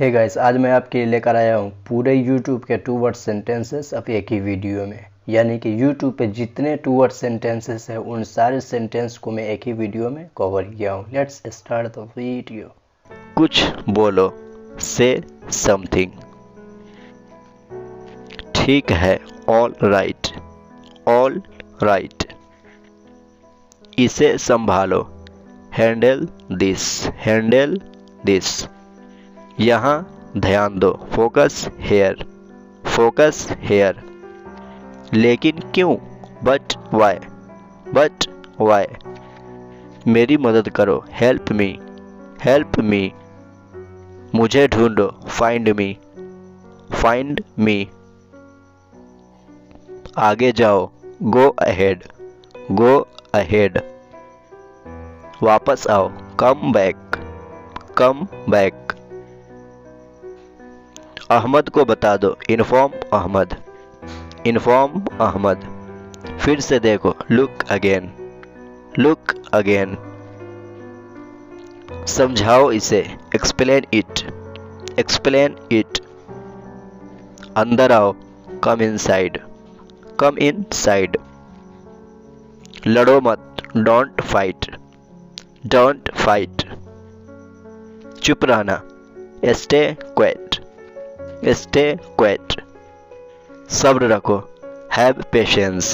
Hey guys, आज मैं आपके लिए लेकर आया हूँ पूरे YouTube के 2 वर्ड सेंटेंसेस अब एक ही वीडियो में। यानी कि YouTube पे जितने 2 वर्ड सेंटेंसेस हैं उन सारे सेंटेंस को मैं एक ही वीडियो में कवर किया हूँ। Let's start the video. कुछ बोलो, से समथिंग। ठीक है, ऑल राइट, ऑल राइट। इसे संभालो, हैंडल दिस, हैंडल दिस। यहाँ ध्यान दो, फोकस हेयर, फोकस हेयर। लेकिन क्यों, बट वाई, बट वाई। मेरी मदद करो, हेल्प मी, हेल्प मी। मुझे ढूंढो, फाइंड मी, फाइंड मी। आगे जाओ, गो अहेड, गो अहेड। वापस आओ, come back, come back. Ahmad को बता दो, इन्फॉर्म अहमद, इन्फॉर्म अहमद। फिर से देखो, लुक अगेन, लुक अगेन। समझाओ इसे, एक्सप्लेन इट, एक्सप्लेन इट। अंदर आओ, कम इनसाइड, कम इनसाइड। लड़ो मत, डोंट फाइट, डोंट फाइट। चुप रहना, स्टे क्वाइट, स्टे क्वाइट। सब्र रखो, हैव पेशेंस,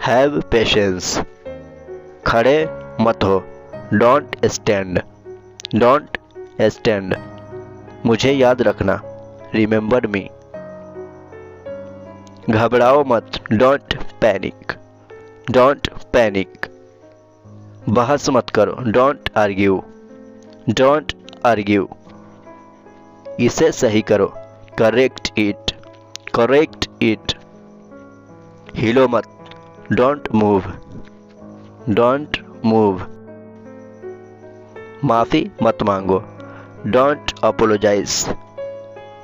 हैव पेशेंस। खड़े मत हो, डोंट स्टैंड, डोंट स्टैंड। मुझे याद रखना, रिमेंबर मी। घबराओ मत, डोंट पैनिक, डोंट पैनिक। बहस मत करो, डोंट आर्ग्यू, डोंट आर्ग्यू। इसे सही करो, करेक्ट इट, करेक्ट इट। हिलो मत, डोंट मूव, डोंट मूव। माफ़ी मत मांगो, डोंट अपोलोजाइज,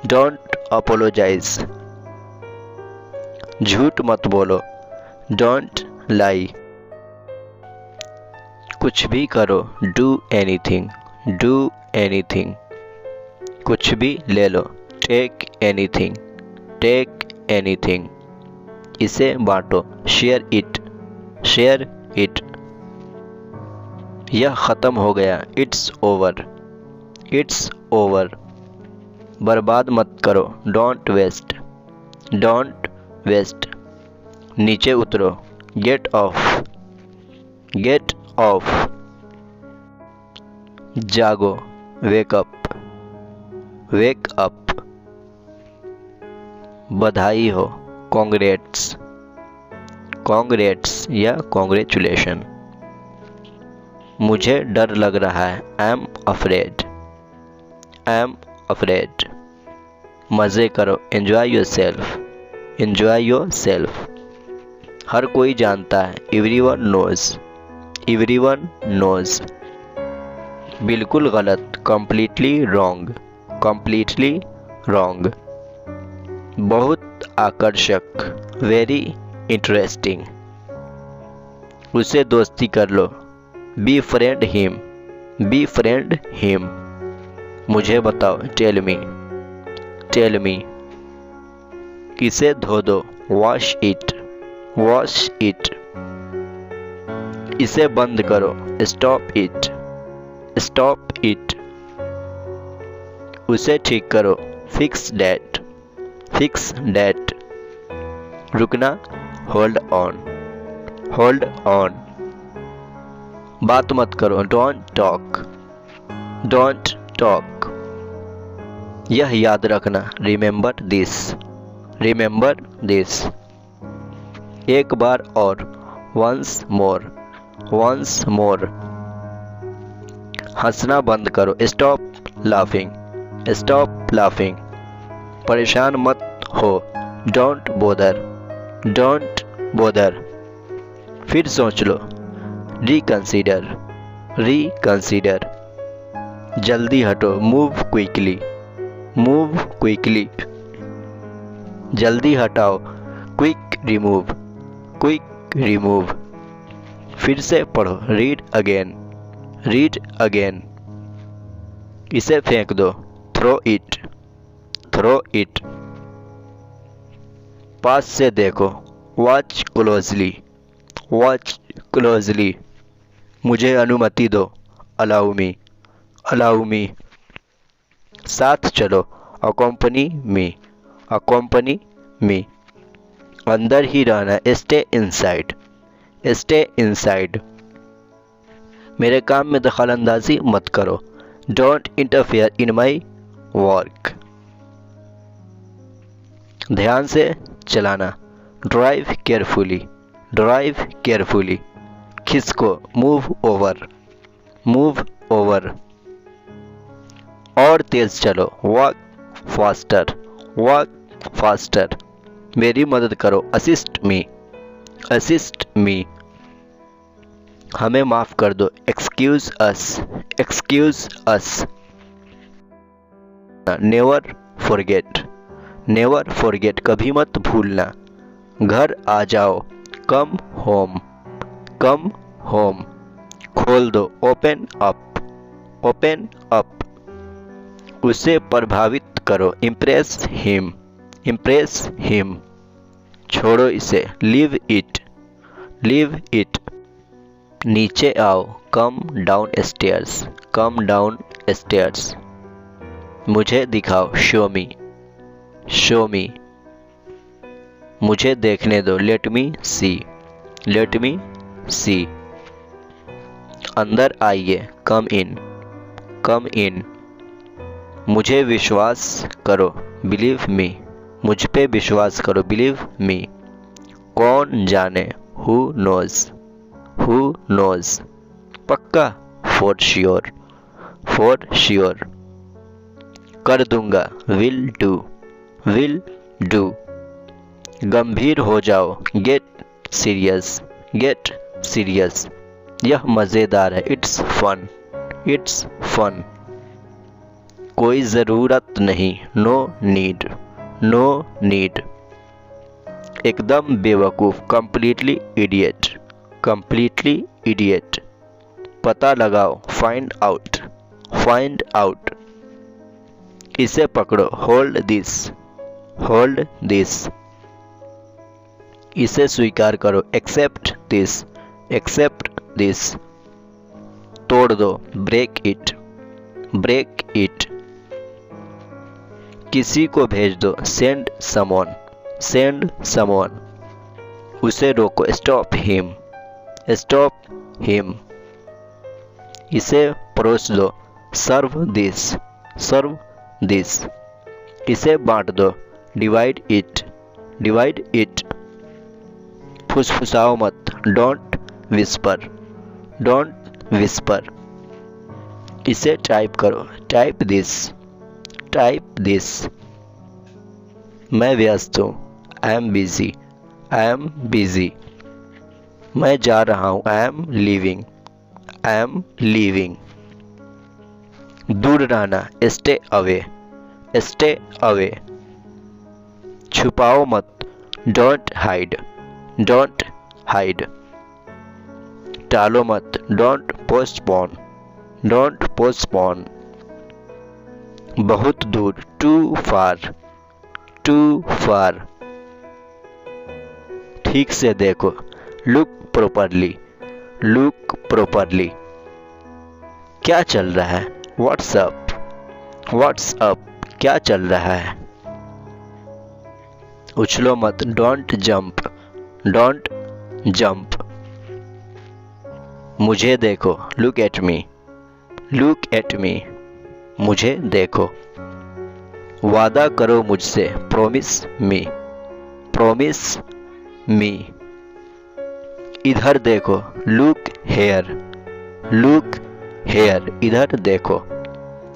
डोंट अपोलोजाइज। झूठ मत बोलो, डोंट लाई। कुछ भी करो, डू एनीथिंग, डू एनीथिंग। कुछ भी ले लो, टेक एनीथिंग, टेक एनीथिंग। इसे बांटो, शेयर इट, शेयर इट। यह ख़त्म हो गया, इट्स ओवर, इट्स ओवर। बर्बाद मत करो, डोंट वेस्ट, डोंट वेस्ट। नीचे उतरो, गेट ऑफ, गेट ऑफ। जागो, वेक अप, वेक अप। बधाई हो, कॉन्ग्रेट्स, कॉन्ग्रेट्स या कॉन्ग्रेचुलेशन। मुझे डर लग रहा है, I am afraid, I am afraid. मज़े करो, enjoy yourself, enjoy yourself. हर कोई जानता है, एवरीवन नोज, एवरीवन नोज। बिल्कुल गलत, कंप्लीटली रॉन्ग, कंप्लीटली रॉन्ग। बहुत आकर्षक, वेरी इंटरेस्टिंग। उसे दोस्ती कर लो, befriend him, befriend him. मुझे बताओ, टेल मी, टेल मी। इसे धो दो, वॉश इट, वॉश इट। इसे बंद करो, स्टॉप इट, स्टॉप इट। उसे ठीक करो, फिक्स दैट, फिक्स दैट। रुकना, होल्ड ऑन, होल्ड ऑन। बात मत करो, डोंट टॉक, डोंट टॉक। यह याद रखना, रिमेंबर दिस, रिमेंबर दिस। एक बार और, वंस मोर, वंस मोर। हंसना बंद करो, स्टॉप लाफिंग, स्टॉप लाफिंग। परेशान मत हो, डोंट बोदर, डोंट बोदर। फिर सोच लो, रिकंसीडर, रिकंसीडर। जल्दी हटो, मूव क्विकली, मूव क्विकली। जल्दी हटाओ, क्विक रिमूव, क्विक रिमूव। फिर से पढ़ो, रीड अगेन, रीड अगेन। इसे फेंक दो, थ्रो इट। पास से देखो, वॉच क्लोजली। मुझे अनुमति दो, अलाउ मी। साथ चलो, अकम्पनी मी। अंदर ही रहना, स्टे इनसाइड। मेरे काम में दखल अंदाजी मत करो, don't interfere in my work. ध्यान से चलाना, ड्राइव केयरफुली। खिसको, मूव ओवर। और तेज चलो, वॉक फास्टर। मेरी मदद करो, असिस्ट मी। हमें माफ कर दो, एक्सक्यूज अस। नेवर फॉरगेट, कभी मत भूलना। घर आ जाओ, कम होम। खोल दो, ओपन अप। उसे प्रभावित करो, इम्प्रेस हिम। छोड़ो इसे, लीव इट। नीचे आओ, कम डाउन स्टेयर्स। मुझे दिखाओ, शो मी। मुझे देखने दो, लेट मी सी। अंदर आइए, कम इन। मुझे विश्वास करो, बिलीव मी। मुझ पे विश्वास करो, बिलीव मी। कौन जाने, हु नोज। पक्का, फॉर श्योर। कर दूंगा, विल डू। गंभीर हो जाओ, गेट सीरियस। यह मज़ेदार है, इट्स फन। कोई ज़रूरत नहीं, नो नीड। एकदम बेवकूफ़, कंप्लीटली इडियट। पता लगाओ, फाइंड आउट। इसे पकड़ो, होल्ड दिस। इसे स्वीकार करो, एक्सेप्ट दिस। तोड़ दो, ब्रेक इट। किसी को भेज दो, सेंड समवन। उसे रोको, स्टॉप हिम। इसे परोस दो, सर्व दिस। इसे बांट दो, डिवाइड इट। फुसफुसाओ मत, डोंट विस्पर। इसे टाइप करो, टाइप दिस। मैं व्यस्त हूँ, आई एम बिजी। मैं जा रहा हूँ, आई एम लीविंग। दूर रहना, स्टे अवे। छुपाओ मत, डोंट हाइड। टालो मत, डोंट पोस्टपोन। बहुत दूर, टू फार। ठीक से देखो, लुक प्रॉपरली। क्या चल रहा है, व्हाट्सअप। क्या चल रहा है। उछलो मत, डोंट जंप। मुझे देखो, लुक एट मी। मुझे देखो। वादा करो मुझसे, प्रॉमिस मी। इधर देखो, लुक हेयर। इधर देखो।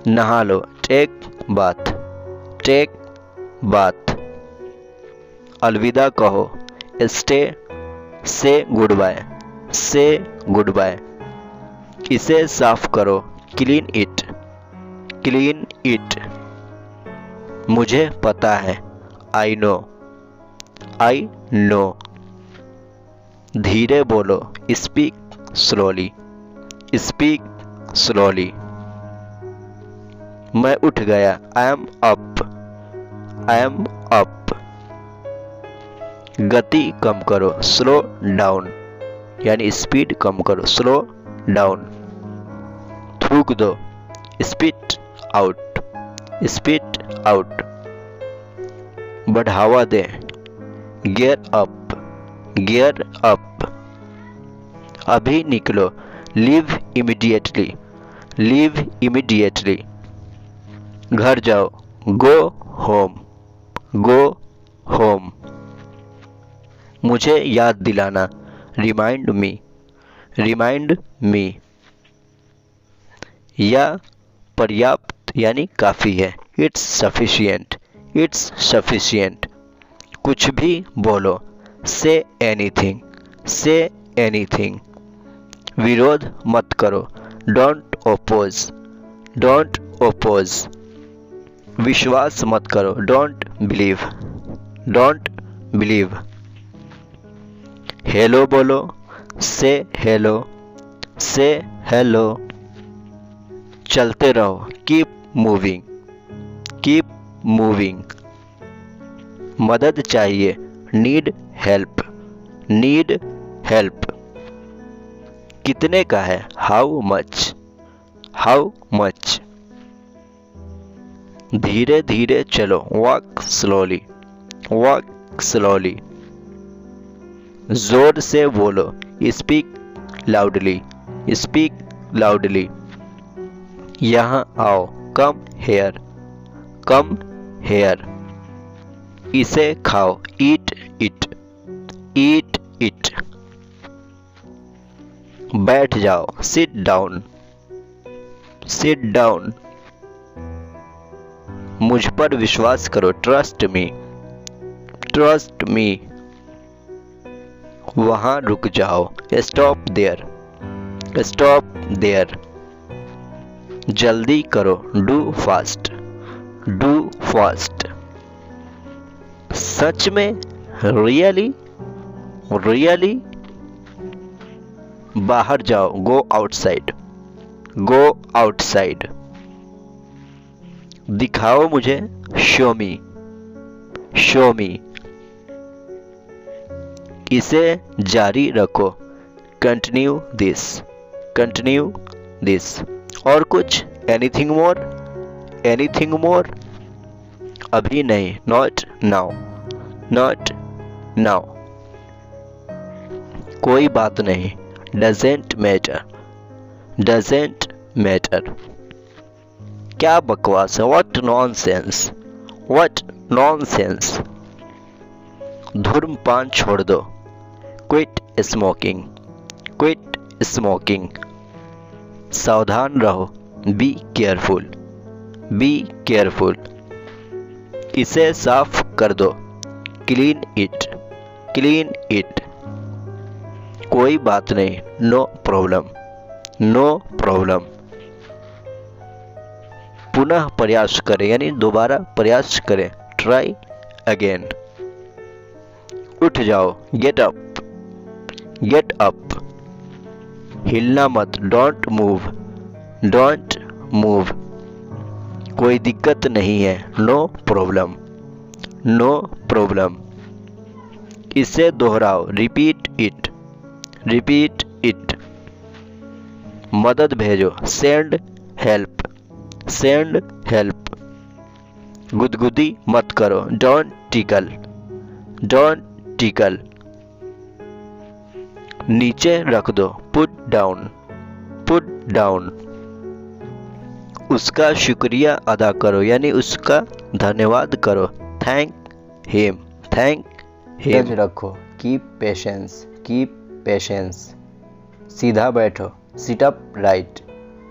नहा लो, टेक बाथ। अलविदा कहो, से गुडबाय। इसे साफ करो, क्लीन इट। मुझे पता है, आई नो। धीरे बोलो, स्पीक स्लोली। मैं उठ गया, I am up, I am up. गति कम करो, स्लो डाउन, यानी स्पीड कम करो, स्लो डाउन। थूक दो, स्पिट आउट, स्पिट आउट। बढ़ावा दे, गियर अप, गियर अप। अभी निकलो, लीव इमीडिएटली, लीव इमीडिएटली। घर जाओ, गो होम, गो होम। मुझे याद दिलाना, रिमाइंड मी, रिमाइंड मी। यह पर्याप्त यानी काफ़ी है, इट्स सफिशिएंट, इट्स सफिशिएंट। कुछ भी बोलो, से एनीथिंग, से एनीथिंग। विरोध मत करो, डोंट ओपोज, डोंट ओपोज। विश्वास मत करो, don't believe, don't believe. Hello बोलो, से हेलो, से हेलो। चलते रहो, कीप मूविंग, कीप मूविंग। मदद चाहिए, नीड हेल्प, नीड हेल्प। कितने का है, हाउ मच, हाउ मच। धीरे धीरे चलो, वॉक स्लोली, वॉक स्लोली। जोर से बोलो, स्पीक लाउडली, स्पीक लाउडली। यहाँ आओ, कम हेयर, कम हेयर। इसे खाओ, ईट इट, ईट इट। बैठ जाओ, सिट डाउन, सिट डाउन। मुझ पर विश्वास करो, ट्रस्ट मी, ट्रस्ट मी। वहां रुक जाओ, स्टॉप देयर, स्टॉप देयर। जल्दी करो, डू फास्ट, डू फास्ट। सच में, रियली, रियली। बाहर जाओ, गो आउटसाइड, गो आउटसाइड। दिखाओ मुझे, शो मी, शो मी। इसे जारी रखो, कंटिन्यू दिस, कंटिन्यू दिस। और कुछ, एनीथिंग मोर, एनीथिंग मोर। अभी नहीं, नॉट नाउ, नॉट नाउ। कोई बात नहीं, डजेंट मैटर, डजेंट मैटर। क्या बकवास है, व्हाट नॉनसेंस, व्हाट नॉनसेंस। धूम्रपान छोड़ दो, क्विट स्मोकिंग, क्विट स्मोकिंग। सावधान रहो, बी केयरफुल, बी केयरफुल। इसे साफ कर दो, क्लीन इट, क्लीन इट। कोई बात नहीं, नो प्रॉब्लम, नो प्रॉब्लम। पुनः प्रयास करें, यानी दोबारा प्रयास करें, ट्राई अगेन। उठ जाओ, गेट अप, गेट अप। हिलना मत, डोंट मूव, डोंट मूव। कोई दिक्कत नहीं है, नो प्रॉब्लम, नो प्रॉब्लम। इसे दोहराओ, रिपीट इट, रिपीट इट। मदद भेजो, सेंड हेल्प, सेंड हेल्प। गुदगुदी मत करो, डोंट टिकल, डोंट टिकल। नीचे रख दो, पुट डाउन, पुट डाउन। उसका शुक्रिया अदा करो, यानी उसका धन्यवाद करो, थैंक हिम, थैंक हिम। धैर्य रखो, कीप पेशेंस, कीप पेशेंस। सीधा बैठो, sit up right,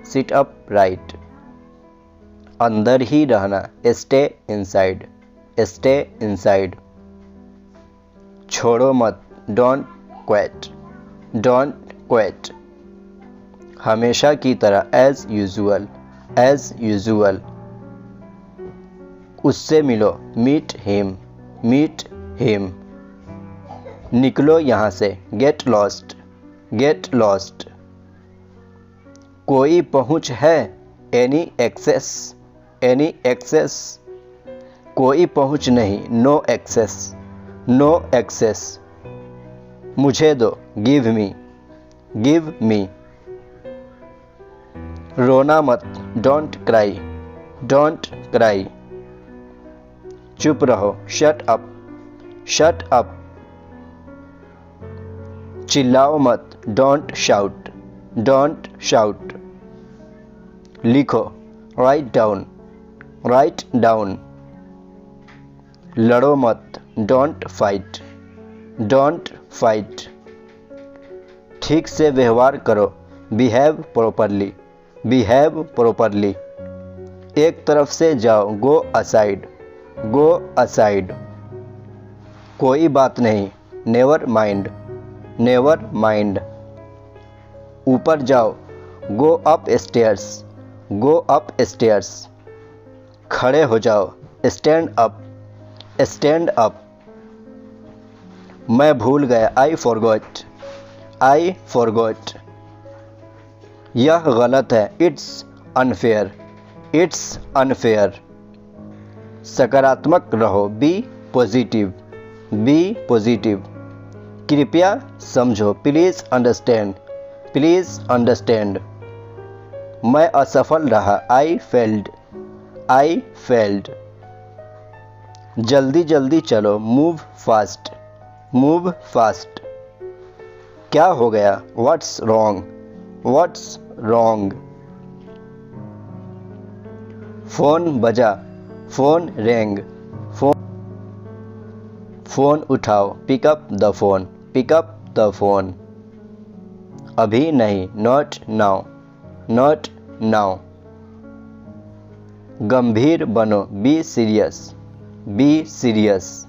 sit up right. अंदर ही रहना, स्टे इनसाइड, स्टे इनसाइड। छोड़ो मत, डोंट क्विट, डोंट क्विट। हमेशा की तरह, एज यूजुअल, एज यूजुअल। उससे मिलो, मीट हिम, मीट हिम। निकलो यहाँ से, गेट लॉस्ट, गेट लॉस्ट। कोई पहुँच है, एनी एक्सेस, एनी एक्सेस, कोई पहुंच नहीं, नो एक्सेस, नो एक्सेस। मुझे दो, गिव मी, गिव मी। रोना मत, डोंट क्राई, डोंट क्राई। चुप रहो, शट अप, शट अप। चिल्लाओ मत, डोंट शाउट, डोंट शाउट। लिखो, राइट डाउन, राइट डाउन। लड़ो मत, डोंट फाइट, डोंट फाइट। ठीक से व्यवहार करो, बिहेव प्रॉपरली, बिहेव प्रॉपरली। एक तरफ से जाओ, गो असाइड, गो असाइड। कोई बात नहीं, नेवर माइंड, नेवर माइंड। ऊपर जाओ, go up stairs, go up stairs. खड़े हो जाओ, स्टैंड अप, स्टैंड अप। मैं भूल गया, आई फॉरगॉट, आई फॉरगॉट। यह गलत है, इट्स अनफेयर, इट्स अनफेयर। सकारात्मक रहो, बी पॉजिटिव, बी पॉजिटिव। कृपया समझो, प्लीज़ अंडरस्टैंड, प्लीज़ अंडरस्टैंड। मैं असफल रहा, आई फेल्ड, आई फेल्ड। जल्दी जल्दी चलो, मूव फास्ट, मूव फास्ट। क्या हो गया, what's wrong, what's wrong. Phone बजा, फोन रेंग, फोन उठाओ, pick up the phone, pick up the phone. अभी नहीं, नॉट नाउ, नॉट नाउ। गंभीर बनो, बी सीरियस, बी सीरियस।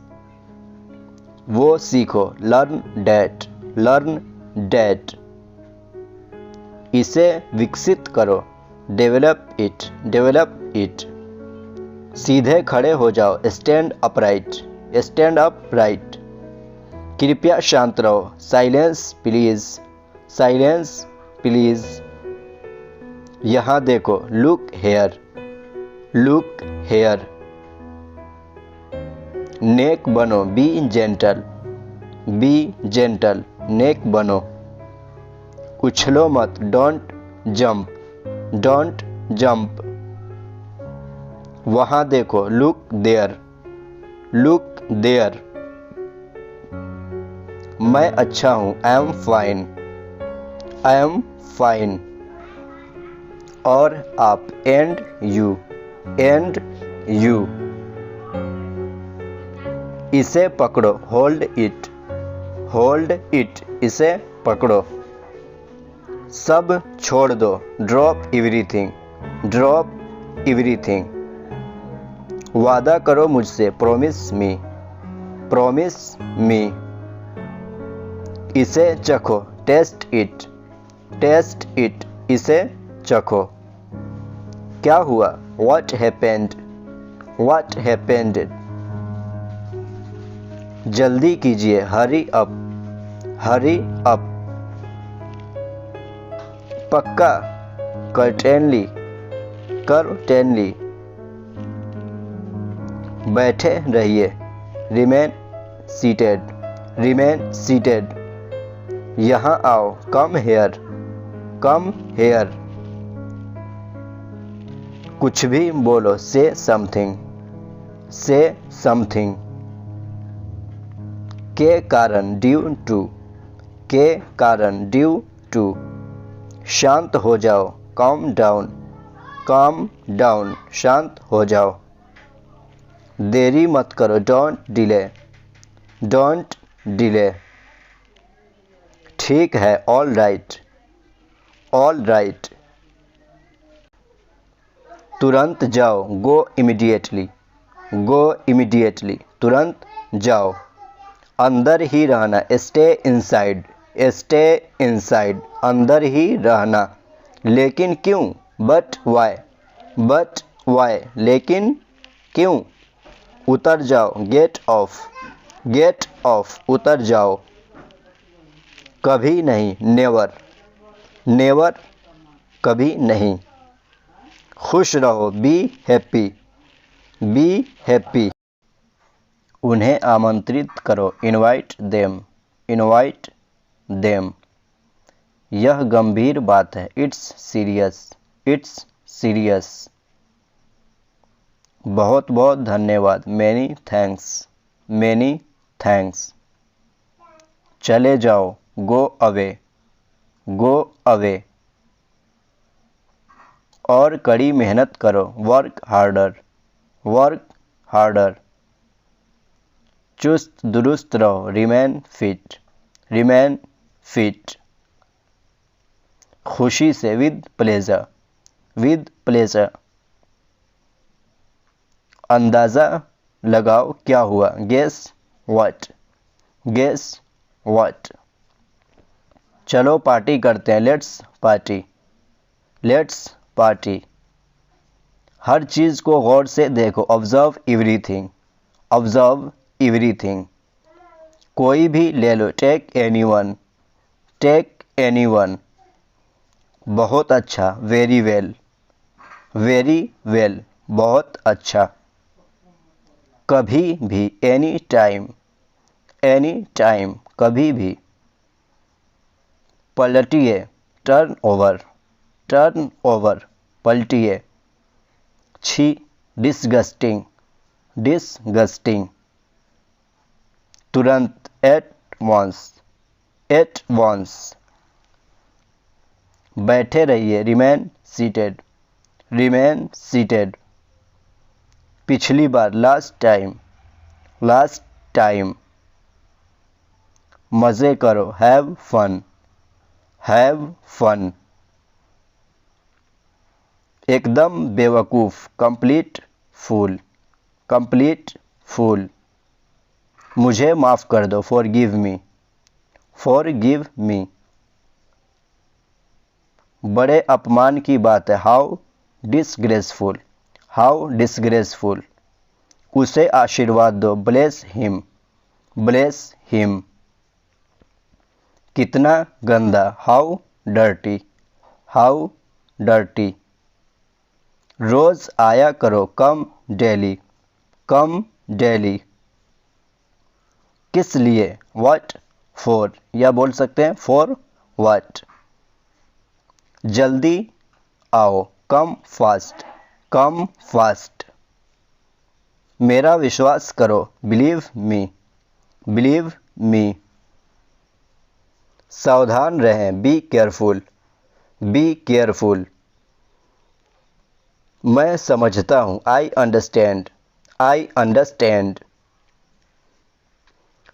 वो सीखो, लर्न डैट, लर्न डैट। इसे विकसित करो, डेवलप इट, डेवलप इट। सीधे खड़े हो जाओ, स्टैंड अपराइट, स्टैंड अपराइट। कृपया शांत रहो, साइलेंस प्लीज, साइलेंस प्लीज। यहाँ देखो, लुक हेयर, लुक हेयर। नेक बनो, बी जेंटल, बी जेंटल। नेक बनो। उछलो मत, डोंट जंप, डोंट जंप। वहाँ देखो, लुक देयर, लुक देयर। मैं अच्छा हूँ, I am fine, I am fine. और आप, एंड यू, एंड यू। इसे पकड़ो, होल्ड इट, होल्ड इट। इसे पकड़ो। सब छोड़ दो, ड्रॉप एवरीथिंग, ड्रॉप एवरीथिंग। वादा करो मुझसे, प्रॉमिस मी, प्रॉमिस मी। इसे चखो, टेस्ट इट, टेस्ट इट। इसे चखो। क्या हुआ, व्हाट हैपेंड, व्हाट हैपेंड। जल्दी कीजिए, हरी अप, हरी अप। पक्का, कर्टेनली, कर्टेनली। बैठे रहिए, रिमेन सीटेड, रिमेन सीटेड। यहाँ आओ, कम हेयर, कम हेयर। कुछ भी बोलो, से समथिंग, से समथिंग। के कारण, ड्यू टू, के कारण, ड्यू टू। शांत हो जाओ, काम डाउन, काम डाउन। शांत हो जाओ। देरी मत करो, डोंट डिले, डोंट डिले। ठीक है, ऑल राइट, ऑल राइट। तुरंत जाओ, गो इमीडिएटली, गो इमीडिएटली। तुरंत जाओ। अंदर ही रहना, स्टे इनसाइड, स्टे इनसाइड। अंदर ही रहना। लेकिन क्यों, बट वाई, बट वाई। लेकिन क्यों। उतर जाओ, गेट ऑफ, गेट ऑफ। उतर जाओ। कभी नहीं, नेवर, नेवर। कभी नहीं। खुश रहो, बी हैप्पी, बी हैप्पी। उन्हें आमंत्रित करो, इनवाइट देम, इनवाइट देम। यह गंभीर बात है, इट्स सीरियस, इट्स सीरियस। बहुत बहुत धन्यवाद, मैनी थैंक्स, मैनी थैंक्स। चले जाओ, गो अवे, गो अवे। और कड़ी मेहनत करो, वर्क हार्डर, वर्क हार्डर। चुस्त दुरुस्त रहो, रिमेन फिट, रिमेन फिट। खुशी से, विद प्लेजर, विद प्लेजर। अंदाज़ा लगाओ क्या हुआ, गेस व्हाट, गेस व्हाट। चलो पार्टी करते हैं, लेट्स पार्टी, लेट्स पार्टी। हर चीज़ को गौर से देखो, ऑब्जर्व एवरीथिंग, ऑब्जर्व एवरीथिंग। कोई भी ले लो, टेक एनीवन, टेक एनीवन। बहुत अच्छा, वेरी वेल, वेरी वेल, बहुत अच्छा। कभी भी, एनी टाइम, एनी टाइम, कभी भी। पलटिए, टर्न ओवर, टर्न ओवर, पलटिए। छी, डिसगस्टिंग, डिसगस्टिंग। तुरंत, एट वंस, एट वंस। बैठे रहिए, रिमेन सीटेड, रिमेन सीटेड। पिछली बार, लास्ट टाइम, लास्ट टाइम। मज़े करो, हैव फन, हैव फन। एकदम बेवकूफ़, कंप्लीट फूल, कंप्लीट फूल। मुझे माफ़ कर दो, फॉरगिव मी, फॉरगिव मी। बड़े अपमान की बात है, हाउ डिसग्रेसफुल, हाउ डिसग्रेसफुल। उसे आशीर्वाद दो, ब्लेस हिम, ब्लेस हिम। कितना गंदा, हाउ डर्टी, हाउ डर्टी। रोज़ आया करो, कम डेली, कम डेली। किस लिए, व्हाट फॉर, या बोल सकते हैं फॉर व्हाट। जल्दी आओ, कम फास्ट, कम फास्ट। मेरा विश्वास करो, बिलीव मी, बिलीव मी। सावधान रहें, बी केयरफुल, बी केयरफुल। मैं समझता हूँ, आई अंडरस्टैंड, आई अंडरस्टैंड।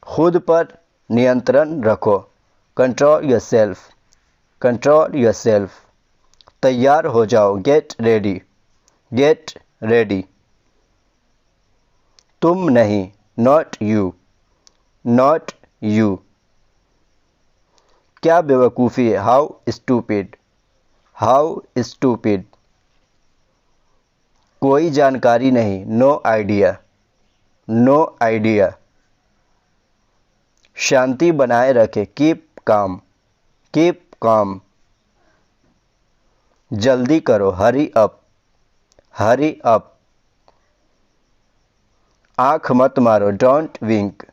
खुद पर नियंत्रण रखो, कंट्रोल योरसेल्फ, कंट्रोल योरसेल्फ। तैयार हो जाओ, गेट रेडी, गेट रेडी। तुम नहीं, नॉट यू, नॉट यू। क्या बेवकूफ़ी है, हाउ स्टूपिड, हाउ स्टूपिड। कोई जानकारी नहीं, नो आइडिया, नो आइडिया। शांति बनाए रखें, कीप काम, कीप काम। जल्दी करो, हरी अप, हरी अप। आँख मत मारो, डोंट विंक,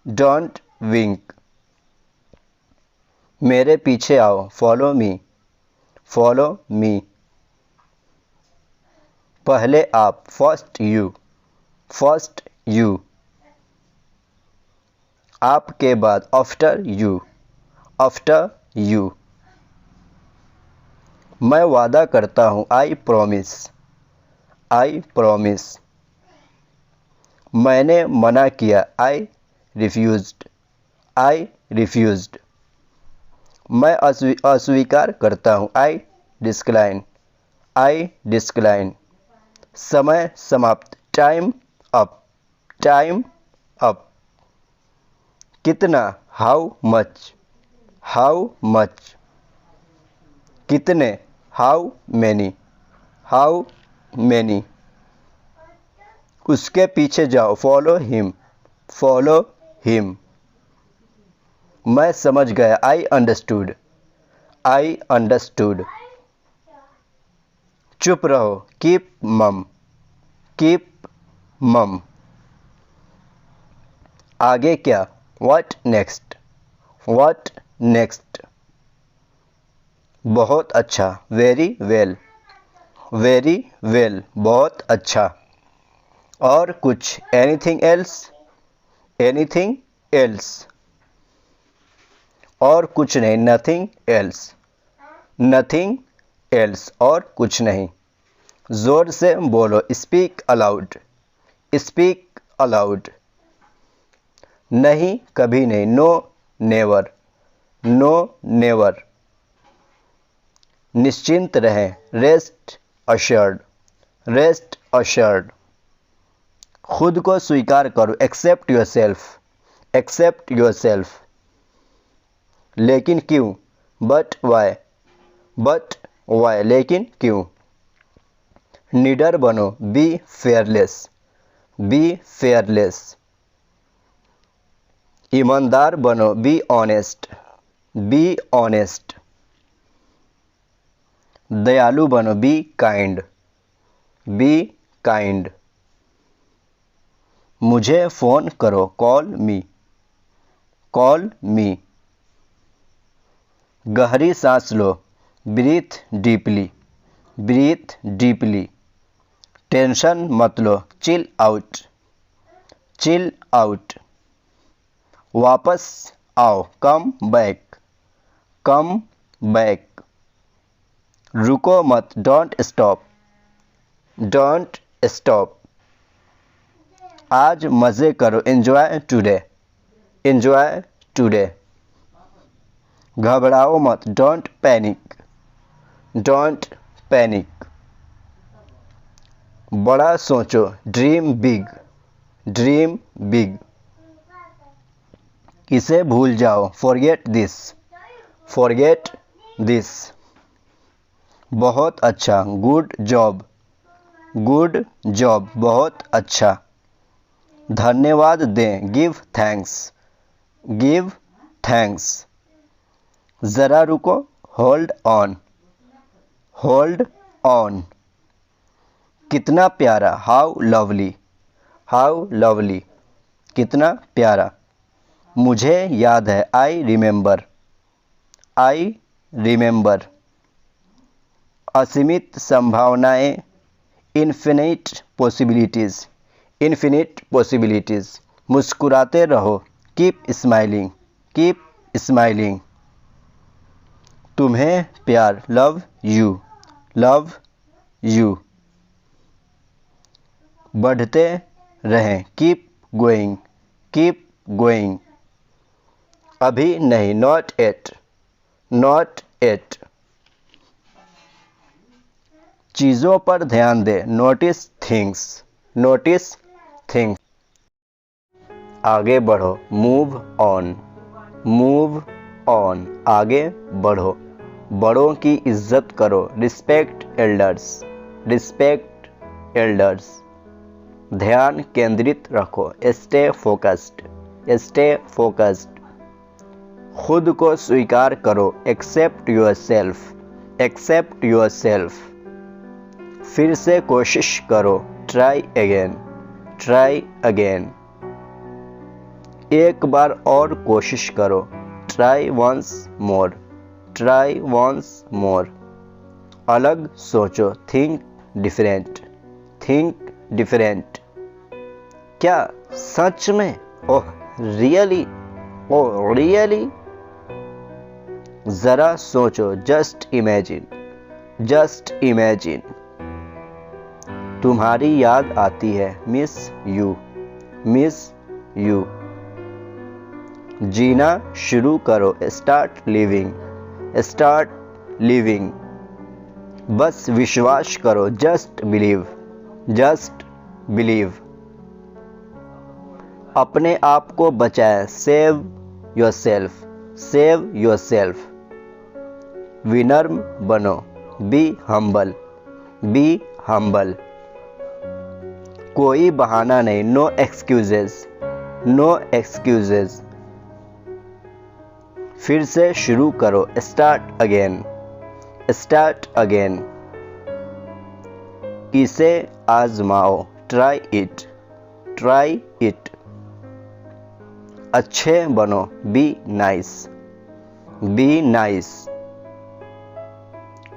डोंट विंक। मेरे पीछे आओ, फॉलो मी, फॉलो मी। पहले आप, फर्स्ट यू, फर्स्ट यू। आपके बाद, आफ्टर यू, आफ्टर यू। मैं वादा करता हूँ, आई प्रॉमिस, आई प्रॉमिस। मैंने मना किया, आई रिफ्यूज्ड, आई रिफ्यूज्ड। मैं अस्वीकार करता हूँ, आई डिस्क्लाइन, आई डिस्क्लाइन। समय समाप्त, टाइम अप, टाइम अप। कितना, हाउ मच, हाउ मच। कितने, हाउ मैनी, हाउ मैनी। उसके पीछे जाओ, फॉलो हिम, फॉलो हिम। मैं समझ गया, आई अंडरस्टूड, आई अंडरस्टूड। चुप रहो, कीप मम, कीप मम। आगे क्या, व्हाट नेक्स्ट, व्हाट नेक्स्ट। बहुत अच्छा, वेरी वेल, वेरी वेल, बहुत अच्छा। और कुछ, एनीथिंग एल्स, एनीथिंग एल्स। और कुछ नहीं, नथिंग एल्स, नथिंग एल्स, और कुछ नहीं। जोर से बोलो, स्पीक अलाउड, स्पीक अलाउड। नहीं, कभी नहीं, नो नेवर, नो नेवर। निश्चिंत रहें, रेस्ट अश्योर्ड, रेस्ट अश्योर्ड। खुद को स्वीकार करो, accept yourself, accept yourself. लेकिन क्यों, बट वाई, बट वाई, लेकिन क्यों। निडर बनो, बी फेयरलेस, बी फेयरलेस। ईमानदार बनो, बी ऑनेस्ट, बी ऑनेस्ट। दयालु बनो, बी काइंड, बी काइंड। मुझे फ़ोन करो, कॉल मी, कॉल मी। गहरी सांस लो, breathe deeply, breathe deeply. Tension मत लो, चिल आउट, चिल आउट। वापस आओ, कम बैक, कम बैक। रुको मत, डोंट स्टॉप, डोंट स्टॉप। आज मज़े करो, एंजॉय टुडे, एंजॉय टुडे। घबराओ मत, डोंट पैनिक, डोंट पैनिक। बड़ा सोचो, ड्रीम बिग, ड्रीम बिग। इसे भूल जाओ, फॉरगेट दिस, फॉरगेट दिस। बहुत अच्छा, गुड जॉब, गुड जॉब, बहुत अच्छा। धन्यवाद दें, गिव थैंक्स, गिव थैंक्स। ज़रा रुको, होल्ड ऑन, होल्ड ऑन। कितना प्यारा, हाउ लवली, हाउ लवली। कितना प्यारा। मुझे याद है, आई रिमेंबर, आई रिमेंबर। असीमित संभावनाएं, इन्फिनिट पॉसिबिलिटीज़, इन्फिनिट पॉसिबिलिटीज़। मुस्कुराते रहो, कीप स्माइलिंग, कीप स्माइलिंग। तुम्हें प्यार, लव यू, लव यू। बढ़ते रहें, कीप गोइंग, कीप गोइंग। अभी नहीं, नॉट एट, नॉट एट। चीज़ों पर ध्यान दें, नोटिस थिंग्स, नोटिस थिंग्स। आगे बढ़ो, मूव ऑन, मूव ऑन। आगे बढ़ो। बड़ों की इज्जत करो, रिस्पेक्ट एल्डर्स, रिस्पेक्ट एल्डर्स। ध्यान केंद्रित रखो, स्टे फोकस्ड, स्टे फोकस्ड। खुद को स्वीकार करो, accept yourself, accept yourself. फिर से कोशिश करो, ट्राई अगेन, ट्राई अगेन। एक बार और कोशिश करो, try once more, try once more. अलग सोचो, थिंक डिफरेंट, थिंक डिफरेंट। क्या सच में, ओह रियली, ओह रियली। ज़रा सोचो, जस्ट इमेजिन, जस्ट इमेजिन। तुम्हारी याद आती है, मिस यू, मिस यू। जीना शुरू करो, स्टार्ट लिविंग, स्टार्ट लिविंग। बस विश्वास करो, जस्ट बिलीव, जस्ट बिलीव। अपने आप को बचाएं, save your self, save your self. विनम्र बनो, बी हम्बल, बी हम्बल। कोई बहाना नहीं, नो एक्सक्यूजेज, नो एक्सक्यूजेज। फिर से शुरू करो, स्टार्ट अगेन, स्टार्ट अगेन। इसे आजमाओ, ट्राई इट, ट्राई इट। अच्छे बनो, बी नाइस, बी नाइस।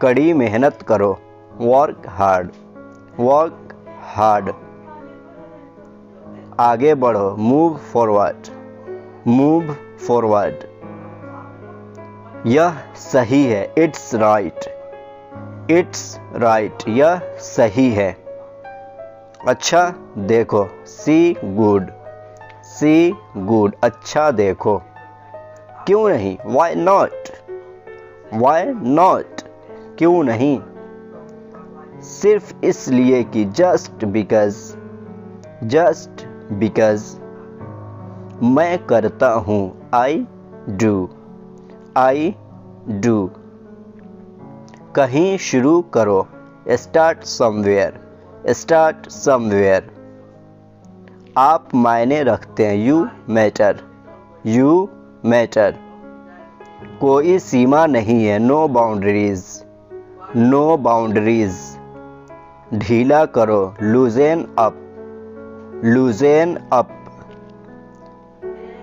कड़ी मेहनत करो, वर्क हार्ड, वर्क हार्ड। आगे बढ़ो, मूव फॉरवर्ड, मूव फॉरवर्ड। यह सही है, इट्स राइट, इट्स राइट। यह सही है। अच्छा देखो, सी गुड, सी गुड। अच्छा देखो। क्यों नहीं, वाई नॉट, वाई नॉट। क्यों नहीं। सिर्फ इसलिए कि, जस्ट बिकॉज, जस्ट बिकॉज। मैं करता हूँ, आई डू, आई डू। कहीं शुरू करो, स्टार्ट समवेयर, स्टार्ट समवेयर। आप मायने रखते हैं, यू मैटर, यू मैटर। कोई सीमा नहीं है, नो बाउंड्रीज, नो बाउंड्रीज। ढीला करो, लूजेन अप, लूजेन अप।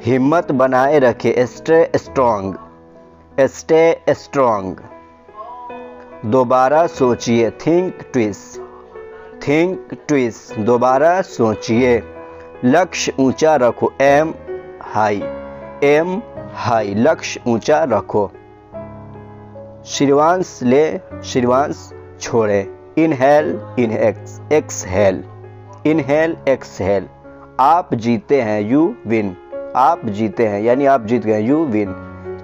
हिम्मत बनाए रखे, स्टे स्ट्रॉन्ग, स्टे स्ट्रॉन्ग। दोबारा सोचिए, थिंक ट्विस, थिंक ट्विस। दोबारा सोचिए। लक्ष्य ऊंचा रखो, एम हाई, एम हाई। लक्ष्य ऊंचा रखो। श्रीवांश ले, श्रीवांश छोड़े। Inhale, exhale, inhale exhale. आप जीते हैं, यू विन, आप जीते हैं यानी आप जीत गए, यू विन।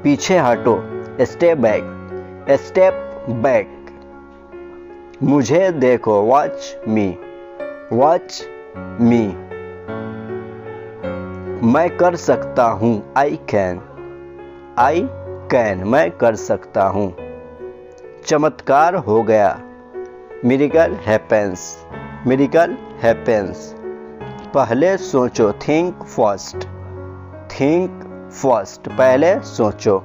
पीछे हटो, स्टेप बैक, स्टेप बैक। मुझे देखो, वॉच मी, वॉच मी। मैं कर सकता हूँ, आई कैन, आई कैन। मैं कर सकता हूँ। चमत्कार हो गया, मिरेकल हैपेंस, मिरेकल हैपेंस। पहले सोचो, थिंक फर्स्ट, थिंक फर्स्ट। पहले सोचो।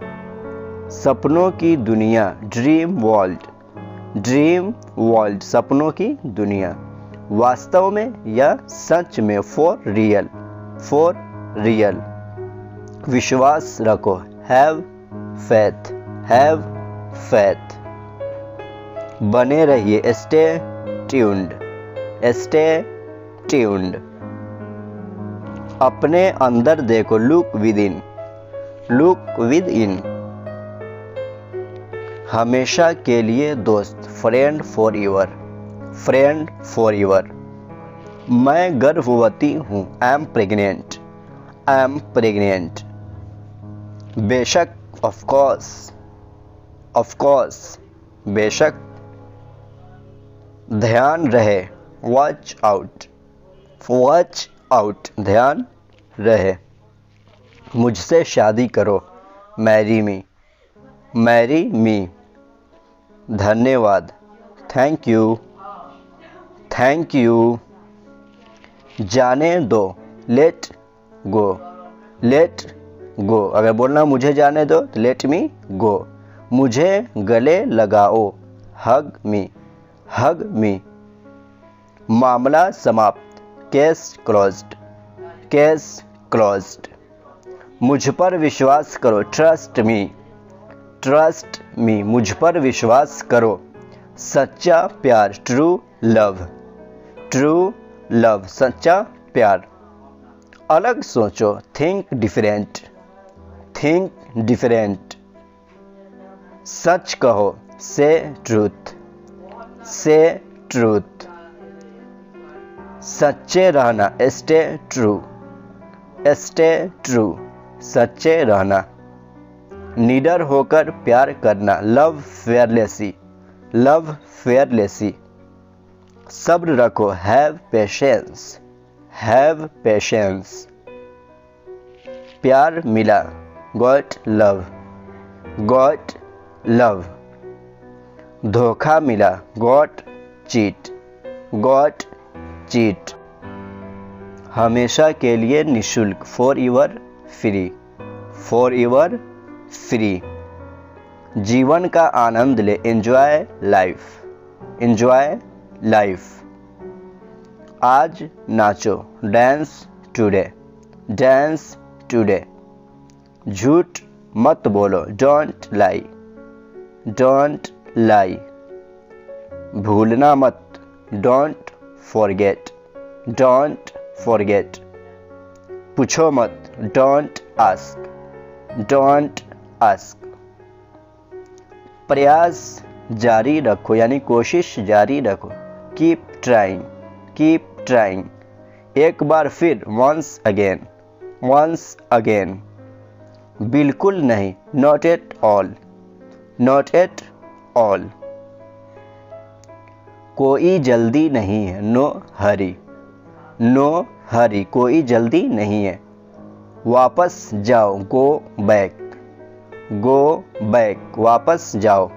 सपनों की दुनिया, ड्रीम वर्ल्ड, ड्रीम वर्ल्ड। सपनों की दुनिया। वास्तव में या सच में, फॉर रियल, फॉर रियल। विश्वास रखो, हैव फैथ, हैव फैथ। बने रहिए, स्टे ट्यून्ड, स्टे ट्यून्ड। अपने अंदर देखो, look with in, look with in. हमेशा के लिए दोस्त, friend for ever, friend for ever. मैं गर्भवती हूँ, I am pregnant, I am pregnant. बेशक, ऑफ कोर्स, ऑफ कोर्स, बेशक। ध्यान रहे, वॉच आउट, वॉच आउट। ध्यान रहे। मुझसे शादी करो, मैरी मी, मैरी मी। धन्यवाद, थैंक यू, थैंक यू। जाने दो, लेट गो, लेट गो। अगर बोलना मुझे जाने दो तो लेट मी गो। मुझे गले लगाओ, हग मी, हग मी। मामला समाप्त, केस क्लोज्ड, केस क्लोज्ड। मुझ पर विश्वास करो, ट्रस्ट मी, ट्रस्ट मी। मुझ पर विश्वास करो। सच्चा प्यार, ट्रू लव, ट्रू लव। सच्चा प्यार। अलग सोचो, थिंक डिफरेंट, थिंक डिफरेंट। सच कहो, से ट्रूथ, से ट्रूथ। सच्चे रहना, स्टे ट्रू, स्टे ट्रू। सच्चे रहना। निडर होकर प्यार करना, लव फेयरलेसी, लव फेयरलेसी। सब्र रखो, हैव पेशेंस, हैव पेशेंस। प्यार मिला, गॉट लव, गॉट लव। धोखा मिला, गॉट चीट, गॉट चीट। हमेशा के लिए निशुल्क, for ever free, for ever free. जीवन का आनंद ले, एंजॉय लाइफ, एंजॉय लाइफ। आज नाचो, डांस टुडे, डांस टुडे। झूठ मत बोलो, डोंट लाई, डोंट लाई। भूलना मत, डोंट फॉरगेट, डोंट फॉरगेट। पूछो मत, डोंट आस्क, डोंट आस्क। प्रयास जारी रखो यानी कोशिश जारी रखो, कीप ट्राइंग, कीप ट्राइंग। एक बार फिर, वंस अगेन, वंस अगेन। बिल्कुल नहीं, not at all, not at all. कोई जल्दी नहीं है, नो हरी, नो हरी, कोई जल्दी नहीं है। वापस जाओ, गो बैक, गो बैक, वापस जाओ।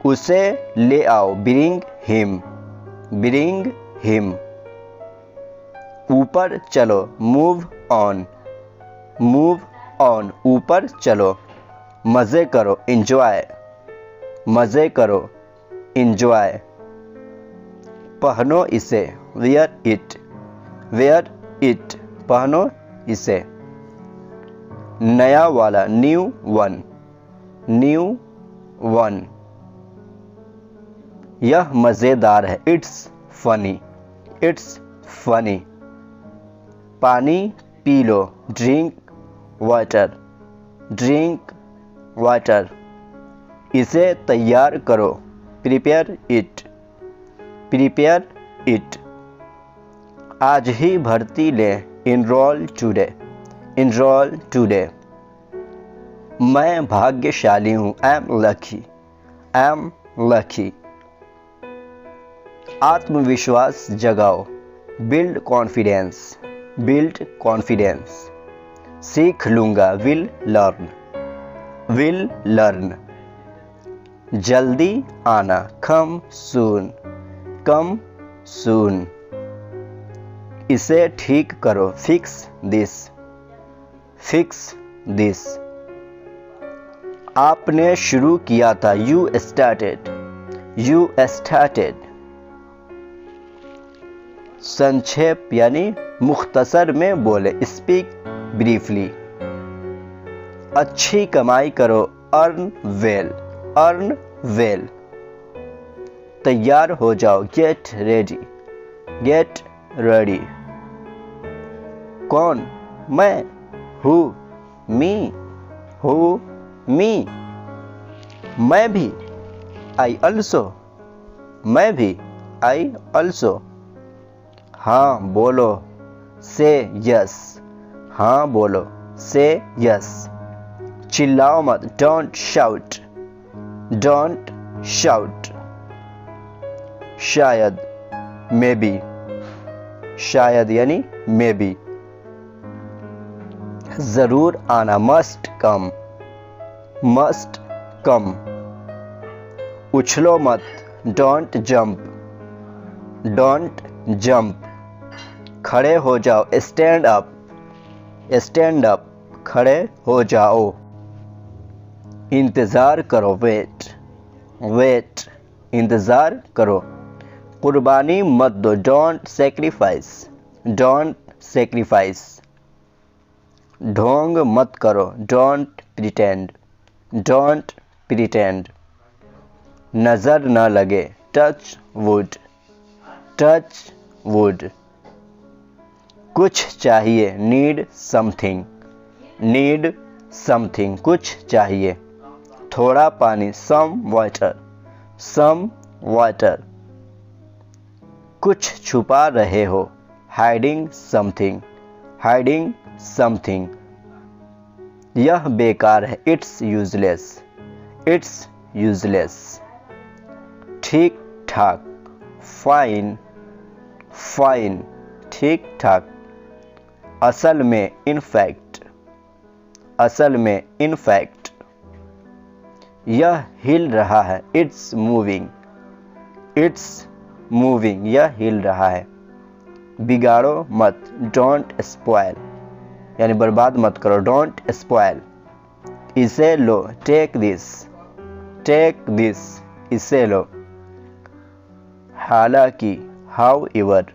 उसे ले आओ, ब्रिंग हिम, ब्रिंग हिम। ऊपर चलो, मूव ऑन, मूव ऑन, ऊपर चलो। मज़े करो, इंजॉय, मज़े करो, इंजॉय। पहनो इसे, वेयर इट, वेयर इट, पहनो इसे। नया वाला, न्यू वन, न्यू वन। यह मज़ेदार है, इट्स फनी, इट्स फनी। पानी P low, drink water, drink water. इसे तैयार करो, प्रिपेयर इट, प्रिपेयर इट। आज ही भर्ती ले, इनरोल टुडे, इनरोल टुडे। मैं भाग्यशाली हूँ, I am lucky, I am lucky. आत्मविश्वास जगाओ, बिल्ड कॉन्फिडेंस, बिल्ड कॉन्फिडेंस। सीख लूँगा, विल लर्न, विल लर्न। जल्दी आना, कम सून, कम सून। इसे ठीक करो, फिक्स दिस, फिक्स दिस। आपने शुरू किया था, यू स्टार्टेड, यू स्टार्टेड। संक्षेप यानी मुख्तसर में बोले, स्पीक ब्रीफली। अच्छी कमाई करो, अर्न वेल, अर्न वेल। तैयार हो जाओ, गेट रेडी, गेट रेडी। कौन, मैं, हु, मी, हु, मी। मैं भी, आई अल्सो, मैं भी, आई अल्सो। हाँ बोलो, से यस, हाँ बोलो, से यस। चिल्लाओ मत, डोंट शाउट, डोंट शाउट। शायद, मे बी, शायद यानी मे बी। जरूर आना, मस्ट कम, मस्ट कम। उछलो मत, डोंट जंप, डोंट जंप। खड़े हो जाओ, स्टैंड अप, स्टैंड अप, खड़े हो जाओ। इंतज़ार करो, वेट, वेट, इंतज़ार करो। कुर्बानी मत दो, डोंट सेक्रीफाइस, डोंट सेक्रीफाइस। ढोंग मत करो, डोंट प्रिटेंड, डोंट प्रिटेंड। नज़र न लगे, टच वुड, टच वुड। कुछ चाहिए, नीड समथिंग, नीड समथिंग, कुछ चाहिए। थोड़ा पानी, सम वाटर, सम वाटर। कुछ छुपा रहे हो, हाइडिंग समथिंग, हाइडिंग समथिंग। यह बेकार है, इट्स यूजलेस, इट्स यूजलेस। ठीक ठाक, फाइन, फाइन, ठीक ठाक। असल में, इनफैक्ट, असल में, इनफैक्ट। यह हिल रहा है, इट्स मूविंग, इट्स मूविंग, यह हिल रहा है। बिगाड़ो मत, डोंट स्पॉइल, यानी बर्बाद मत करो, डोंट स्पॉइल। इसे लो, टेक दिस, टेक दिस, इसे लो। हालांकि, हाउ एवर,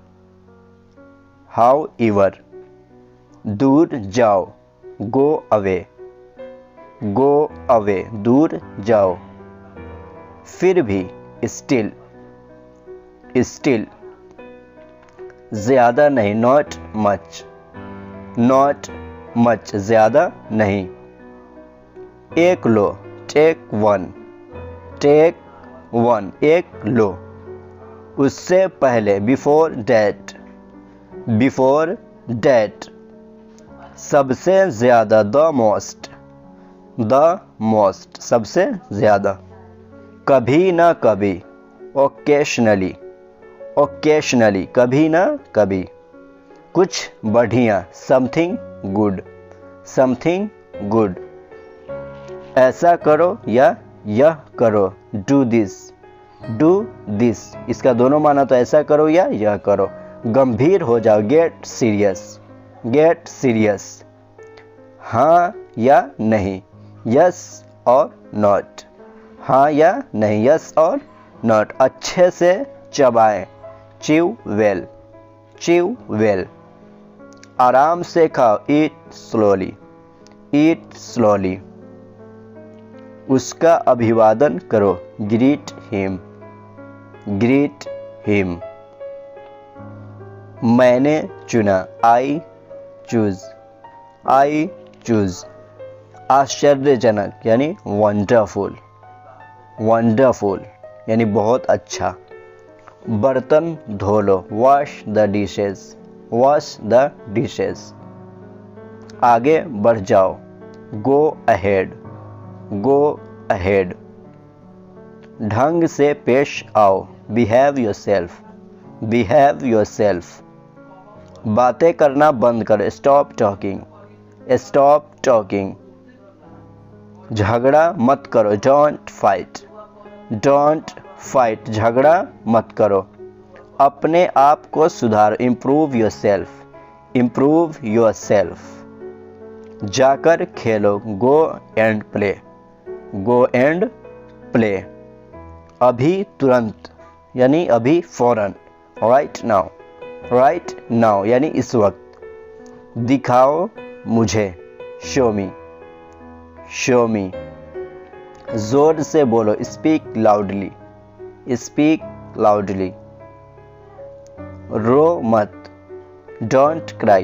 however, दूर जाओ, go away, go away, दूर जाओ, फिर भी, still, still, ज़्यादा नहीं, not much, not much, ज़्यादा नहीं, एक लो, take one, take one, एक लो, उससे पहले, before that, before that, सबसे ज़्यादा, the most, the most, सबसे ज़्यादा, कभी ना कभी, occasionally, occasionally, कभी ना कभी, कुछ बढ़िया, something good, something good, ऐसा करो या यह करो, do this, do this, इसका दोनों माना तो ऐसा करो या यह करो, गंभीर हो जाओ, get serious, get serious, हाँ या नहीं, yes और not, हाँ या नहीं, yes और not, अच्छे से चबाएं, chew well, chew well, आराम से खाओ, eat slowly, eat slowly, उसका अभिवादन करो, greet him, greet him, मैंने चुना, I choose, I choose, आश्चर्यजनक यानी wonderful, wonderful यानी बहुत अच्छा, बर्तन धो लो, wash the dishes, wash the dishes, आगे बढ़ जाओ, go ahead, go ahead, ढंग से पेश आओ, behave yourself, behave yourself, बातें करना बंद करो, stop talking, stop talking, झगड़ा मत करो, don't fight, don't fight, झगड़ा मत करो, अपने आप को सुधारो, improve yourself, improve yourself, जाकर खेलो, go and play, go and play, अभी तुरंत यानी अभी फौरन, right now, right now यानी इस वक्त, दिखाओ मुझे, show me, show me, जोर से बोलो, speak loudly, speak loudly, रो मत, don't cry,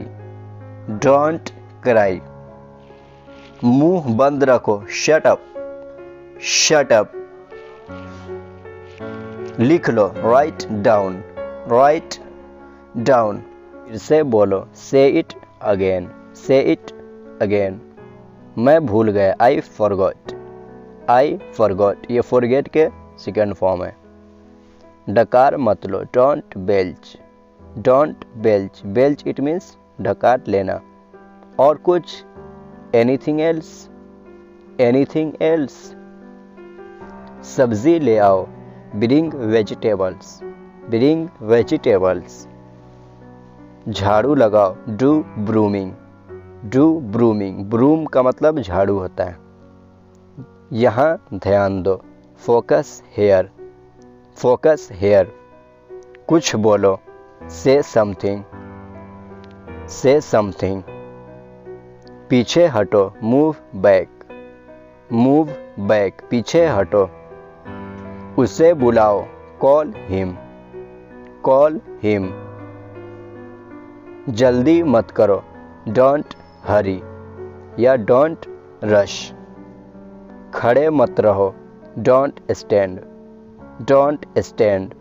don't cry, मुंह बंद रखो, shut up, shut up, लिख लो, write down, write down, फिर से बोलो, say it again, say it again, मैं भूल गया, I forgot, I forgot, ये forget के सेकेंड फॉर्म है, डकार मत लो, don't belch, don't belch, belch it means डकार लेना, और कुछ, anything else, anything else, सब्जी ले आओ, bring vegetables, bring vegetables, झाड़ू लगाओ, do brooming, do brooming, broom का मतलब झाड़ू होता है, यहाँ ध्यान दो, focus here, focus here, कुछ बोलो, say something, say something, पीछे हटो, move back, move back, पीछे हटो, उसे बुलाओ, call him, call him, जल्दी मत करो, don't hurry या don't rush, खड़े मत रहो, don't stand, don't stand,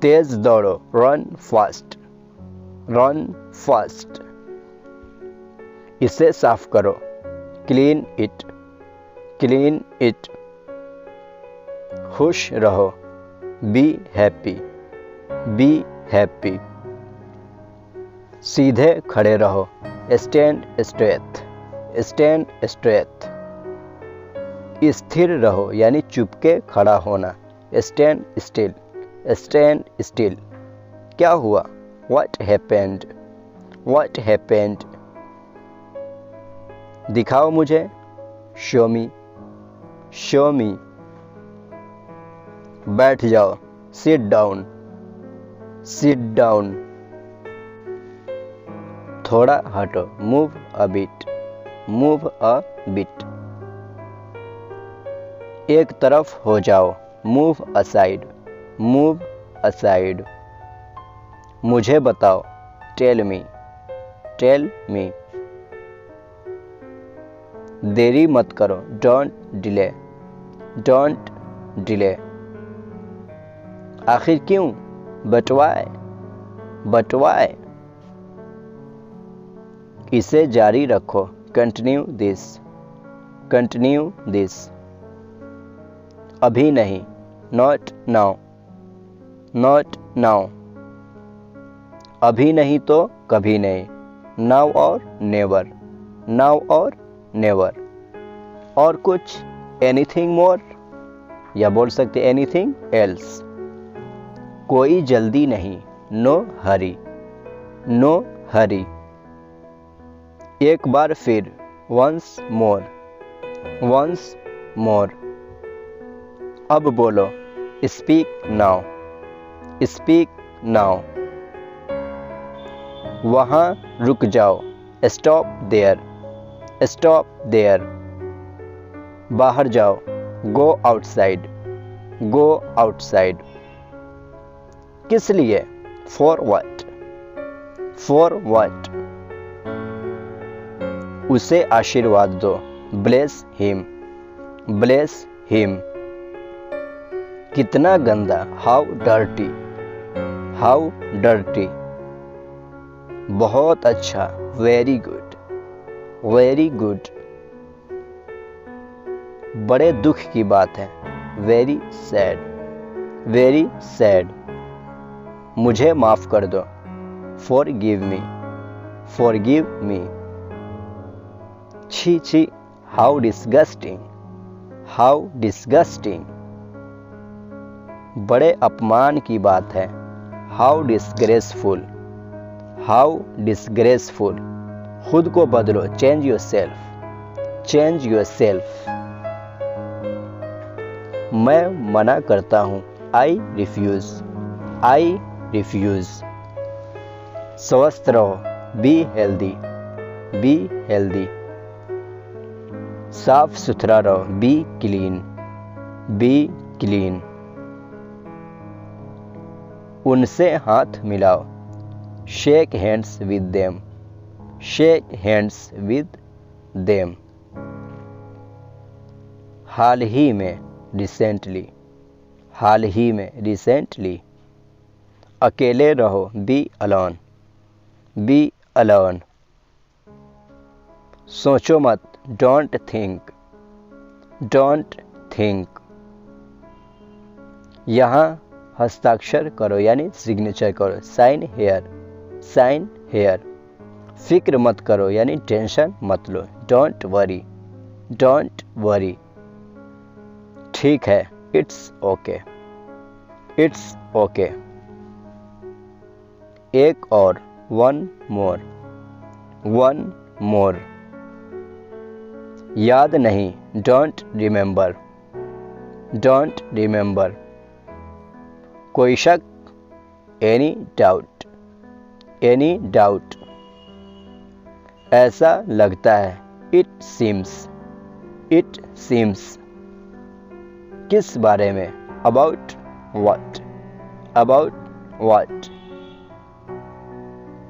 तेज दौड़ो, run fast, run fast, इसे साफ करो, clean it, clean it, खुश रहो, be happy, be happy, सीधे खड़े रहो, stand straight, stand straight, स्थिर रहो यानी चुपके खड़ा होना, stand still, stand still, क्या हुआ, what happened, what happened, दिखाओ मुझे, show me, show me, बैठ जाओ, sit down, sit down, थोड़ा हटो, move a bit, move a bit. एक तरफ हो जाओ, मूव असाइड, मूव असाइड। मुझे बताओ, टेल मी, टेल मी। देरी मत करो, डोंट डिले, डोंट डिले। आखिर क्यों, बट व्हाई, बट व्हाई। इसे जारी रखो, कंटिन्यू दिस, कंटिन्यू दिस। अभी नहीं, नॉट नाउ, नॉट नाउ। अभी नहीं तो कभी नहीं, नाउ और नेवर, नाउ और नेवर। और कुछ, एनीथिंग मोर, या बोल सकते एनीथिंग एल्स। कोई जल्दी नहीं, नो हरी, नो हरी। एक बार फिर, वंस मोर, वंस मोर। अब बोलो, स्पीक नाउ, स्पीक नाउ। वहाँ रुक जाओ, स्टॉप देयर, स्टॉप देयर। बाहर जाओ, गो आउटसाइड, गो आउटसाइड। किस लिए, फॉर व्हाट, फॉर व्हाट। उसे आशीर्वाद दो, ब्लेस हिम, ब्लेस हिम। कितना गंदा, हाउ डर्टी, हाउ डर्टी। बहुत अच्छा, वेरी गुड, वेरी गुड। बड़े दुख की बात है, वेरी सैड, वेरी सैड। मुझे माफ कर दो, फॉरगिव मी, फॉरगिव मी। छी छी, हाउ डिस्गस्टिंग, हाउ डिस्गस्टिंग। बड़े अपमान की बात है, हाउ डिसग्रेसफुल, हाउ डिसग्रेसफुल। खुद को बदलो, change your self, change your self. मैं मना करता हूँ, आई रिफ्यूज, आई रिफ्यूज। स्वस्थ रहो, बी हेल्दी, बी हेल्दी। साफ सुथरा रहो, बी क्लीन, बी क्लीन। उनसे हाथ मिलाओ, shake hands with them, shake hands with them. हाल ही में, रिसेंटली, हाल ही में, रिसेंटली। अकेले रहो, बी अलोन, बी अलोन। सोचो मत, डोंट थिंक, डोंट थिंक। यहाँ हस्ताक्षर करो यानी सिग्नेचर करो, साइन हेयर, साइन हेयर। फिक्र मत करो यानी टेंशन मत लो, डोंट वरी, डोंट वरी। ठीक है, इट्स ओके, इट्स ओके। एक और, वन मोर, वन मोर। याद नहीं, डोंट रिमेंबर, डोंट रिमेंबर। कोई शक, एनी डाउट, एनी डाउट। ऐसा लगता है, इट सीम्स, इट सीम्स। किस बारे में, अबाउट व्हाट, अबाउट व्हाट।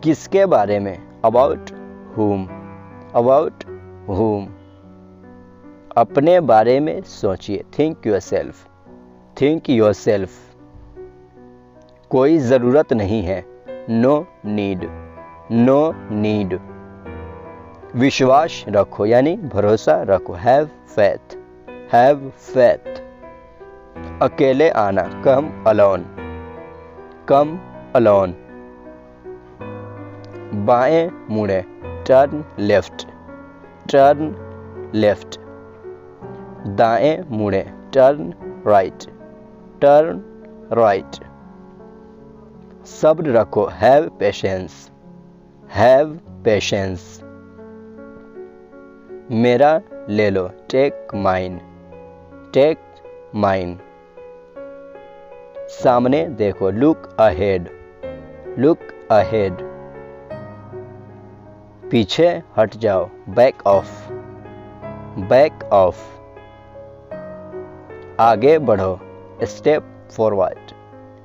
किसके बारे में, अबाउट whom, अबाउट whom। अपने बारे में सोचिए, थिंक योरसेल्फ, थिंक योरसेल्फ। कोई ज़रूरत नहीं है, नो नीड, नो नीड। विश्वास रखो यानी भरोसा रखो, हैव फैथ, हैव फैथ। अकेले आना, कम अलोन, कम अलोन। बाएं मुड़े, टर्न लेफ्ट, टर्न लेफ्ट। दाएं मुड़े, टर्न राइट, टर्न राइट। सब्र रखो, हैव पेशेंस, हैव पेशेंस। मेरा ले लो, टेक माइन, टेक माइन। सामने देखो, लुक अहेड, लुक अहेड। पीछे हट जाओ, बैक ऑफ, बैक ऑफ। आगे बढ़ो, स्टेप फॉरवर्ड,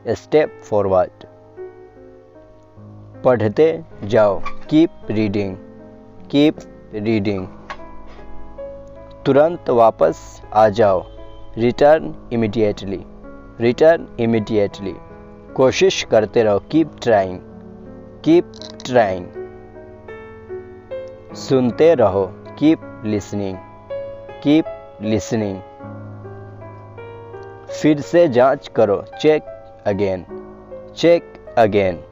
स्टेप फॉरवर्ड। पढ़ते जाओ, कीप रीडिंग, कीप रीडिंग। तुरंत वापस आ जाओ, रिटर्न इमीडिएटली, रिटर्न इमीडिएटली। कोशिश करते रहो, कीप ट्राइंग, कीप ट्राइंग। सुनते रहो, कीप लिसनिंग, कीप लिसनिंग। फिर से जांच करो, चेक अगेन, चेक अगेन।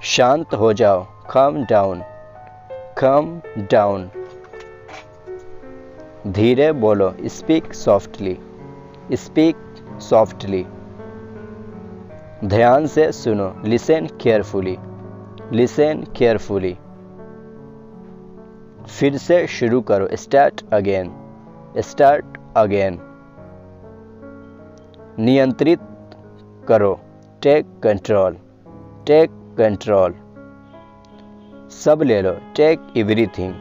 शांत हो जाओ, calm डाउन, calm डाउन। धीरे बोलो, स्पीक सॉफ्टली, स्पीक सॉफ्टली। ध्यान से सुनो, लिसन केयरफुली, लिसन केयरफुली। फिर से शुरू करो, स्टार्ट अगेन, स्टार्ट अगेन। नियंत्रित करो, टेक कंट्रोल, टेक कंट्रोल। सब ले लो, टेक एवरीथिंग,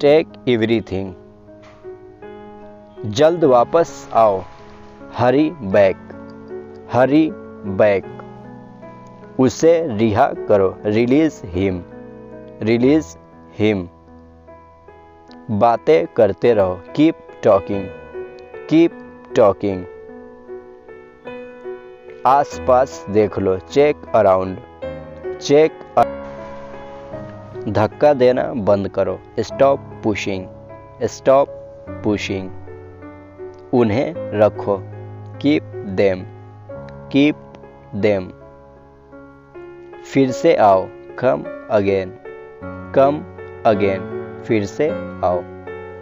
टेक एवरीथिंग। जल्द वापस आओ, हरी बैक, हरी बैक। उसे रिहा करो, रिलीज हिम, रिलीज हिम। बातें करते रहो, कीप टॉकिंग, कीप टॉकिंग। आसपास देख लो, चेक अराउंड, चेक। धक्का देना बंद करो, स्टॉप पुशिंग, स्टॉप पुशिंग। उन्हें रखो, कीप देम, कीप देम। फिर से आओ, कम अगेन, कम अगेन। फिर से आओ।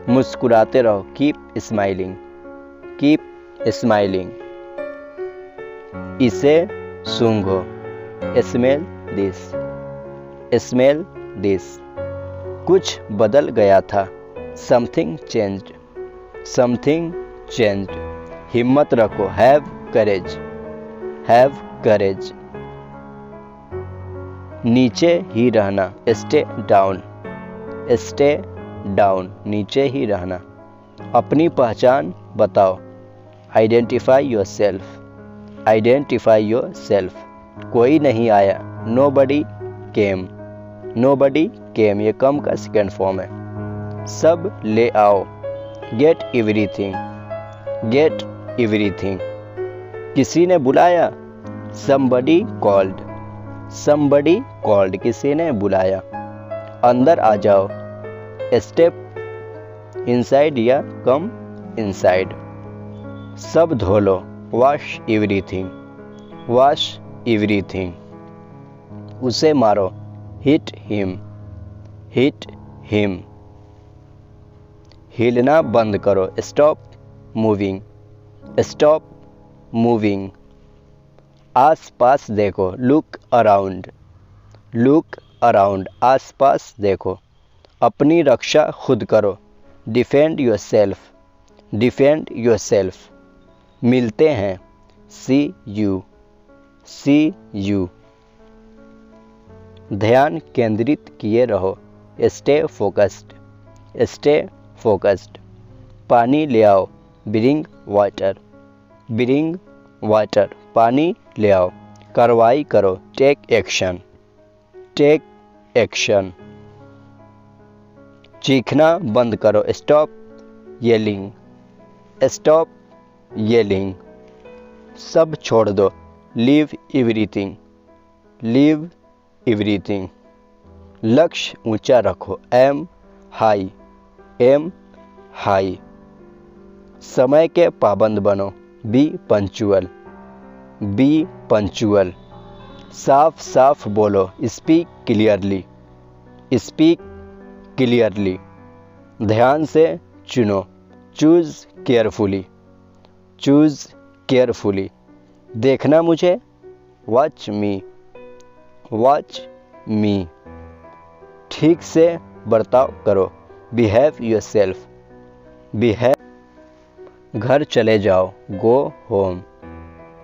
मुस्कुराते रहो, कीप स्माइलिंग, कीप स्माइलिंग। इसे सूंघो, स्मेल दिस, स्मेल दिस। कुछ बदल गया था, समथिंग चेंज्ड, समथिंग चेंज्ड। हिम्मत रखो, हैव करेज, हैव करेज। नीचे ही रहना, स्टे डाउन, स्टे डाउन। नीचे ही रहना। अपनी पहचान बताओ, identify your self, identify your self. कोई नहीं आया, नोबडी केम, नोबडी केम। ये कम का सेकेंड फॉर्म है। सब ले आओ, गेट एवरीथिंग, गेट एवरीथिंग। किसी ने बुलाया, somebody called, somebody called। किसी ने बुलाया। अंदर आ जाओ, स्टेप इनसाइड या कम इनसाइड। सब धो लो, वॉश एवरीथिंग, वॉश एवरीथिंग। उसे मारो, हिट हिम, हिट हिम। हिलना बंद करो, स्टॉप मूविंग, स्टॉप मूविंग। आस पास देखो, लुक अराउंड, लुक अराउंड। आस पास देखो। अपनी रक्षा खुद करो, defend your self, defend your self. मिलते हैं, सी यू, सी यू। ध्यान केंद्रित किए रहो, स्टे फोकस्ड, स्टे फोकस्ड। पानी ले आओ, ब्रिंग वाटर, ब्रिंग वाटर। पानी ले आओ। कार्रवाई करो, टेक एक्शन, टेक एक्शन। चीखना बंद करो, स्टॉप येलिंग, स्टॉप येलिंग। सब छोड़ दो, लीव एवरीथिंग, लीव एवरीथिंग। लक्ष्य ऊंचा रखो, एम हाई, एम हाई। समय के पाबंद बनो, बी पंचुअल, बी पंचुअल। साफ साफ बोलो, स्पीक क्लियरली, स्पीक क्लियरली। ध्यान से चुनो, चूज केयरफुली, चूज केयरफुली। देखना मुझे, वॉच मी, वॉच मी। ठीक से बर्ताव करो, बिहेव योरसेल्फ, बिहेव। घर चले जाओ, गो होम,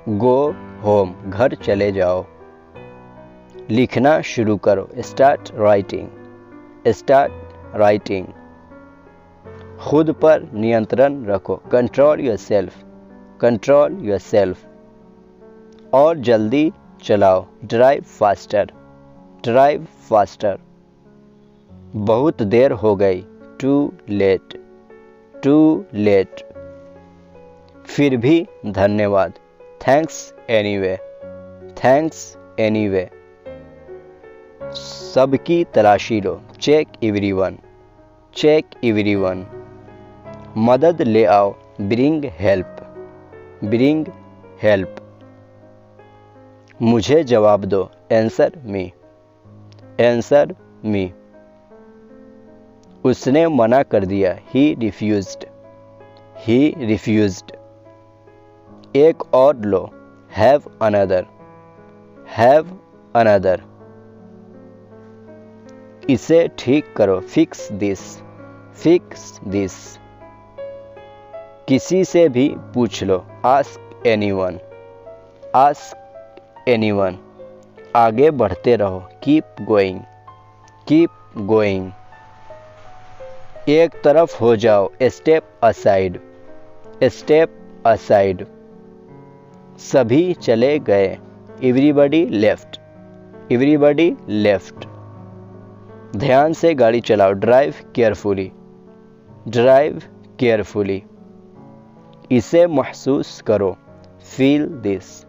गो होम। घर चले जाओ। लिखना शुरू करो, स्टार्ट राइटिंग, स्टार्ट राइटिंग। खुद पर नियंत्रण रखो, कंट्रोल योरसेल्फ, कंट्रोल योरसेल्फ। और जल्दी चलाओ, ड्राइव फास्टर, ड्राइव फास्टर। बहुत देर हो गई, टू लेट, टू लेट। फिर भी धन्यवाद, थैंक्स एनीवे, थैंक्स एनीवे। सबकी तलाशी लो, चेक एवरीवन, चेक एवरीवन। मदद ले आओ, ब्रिंग हेल्प, ब्रिंग हेल्प। मुझे जवाब दो, आंसर मी, आंसर मी। उसने मना कर दिया, ही रिफ्यूज्ड, ही रिफ्यूज्ड। एक और लो, हैव अनदर, हैव अनदर। इसे ठीक करो, फिक्स दिस, फिक्स दिस। किसी से भी पूछ लो, आस्क एनीवन, आस्क एनीवन। आगे बढ़ते रहो, कीप गोइंग, कीप गोइंग। एक तरफ हो जाओ, स्टेप असाइड, स्टेप असाइड। सभी चले गए, एवरीबॉडी लेफ्ट, एवरीबॉडी लेफ्ट। ध्यान से गाड़ी चलाओ, ड्राइव केयरफुली, ड्राइव केयरफुली। इसे महसूस करो, फील दिस,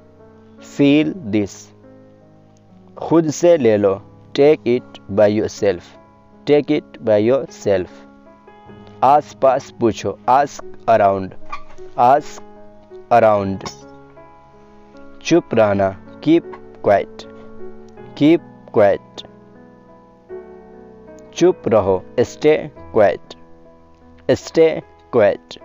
फील दिस। खुद से ले लो, take it by yourself, take it by yourself. आस पास पूछो, आस्क अराउंड, आस्क अराउंड। चुप रहना, कीप क्वाइट, कीप क्वाइट। चुप रहो, स्टे क्वाइट, स्टे क्वाइट।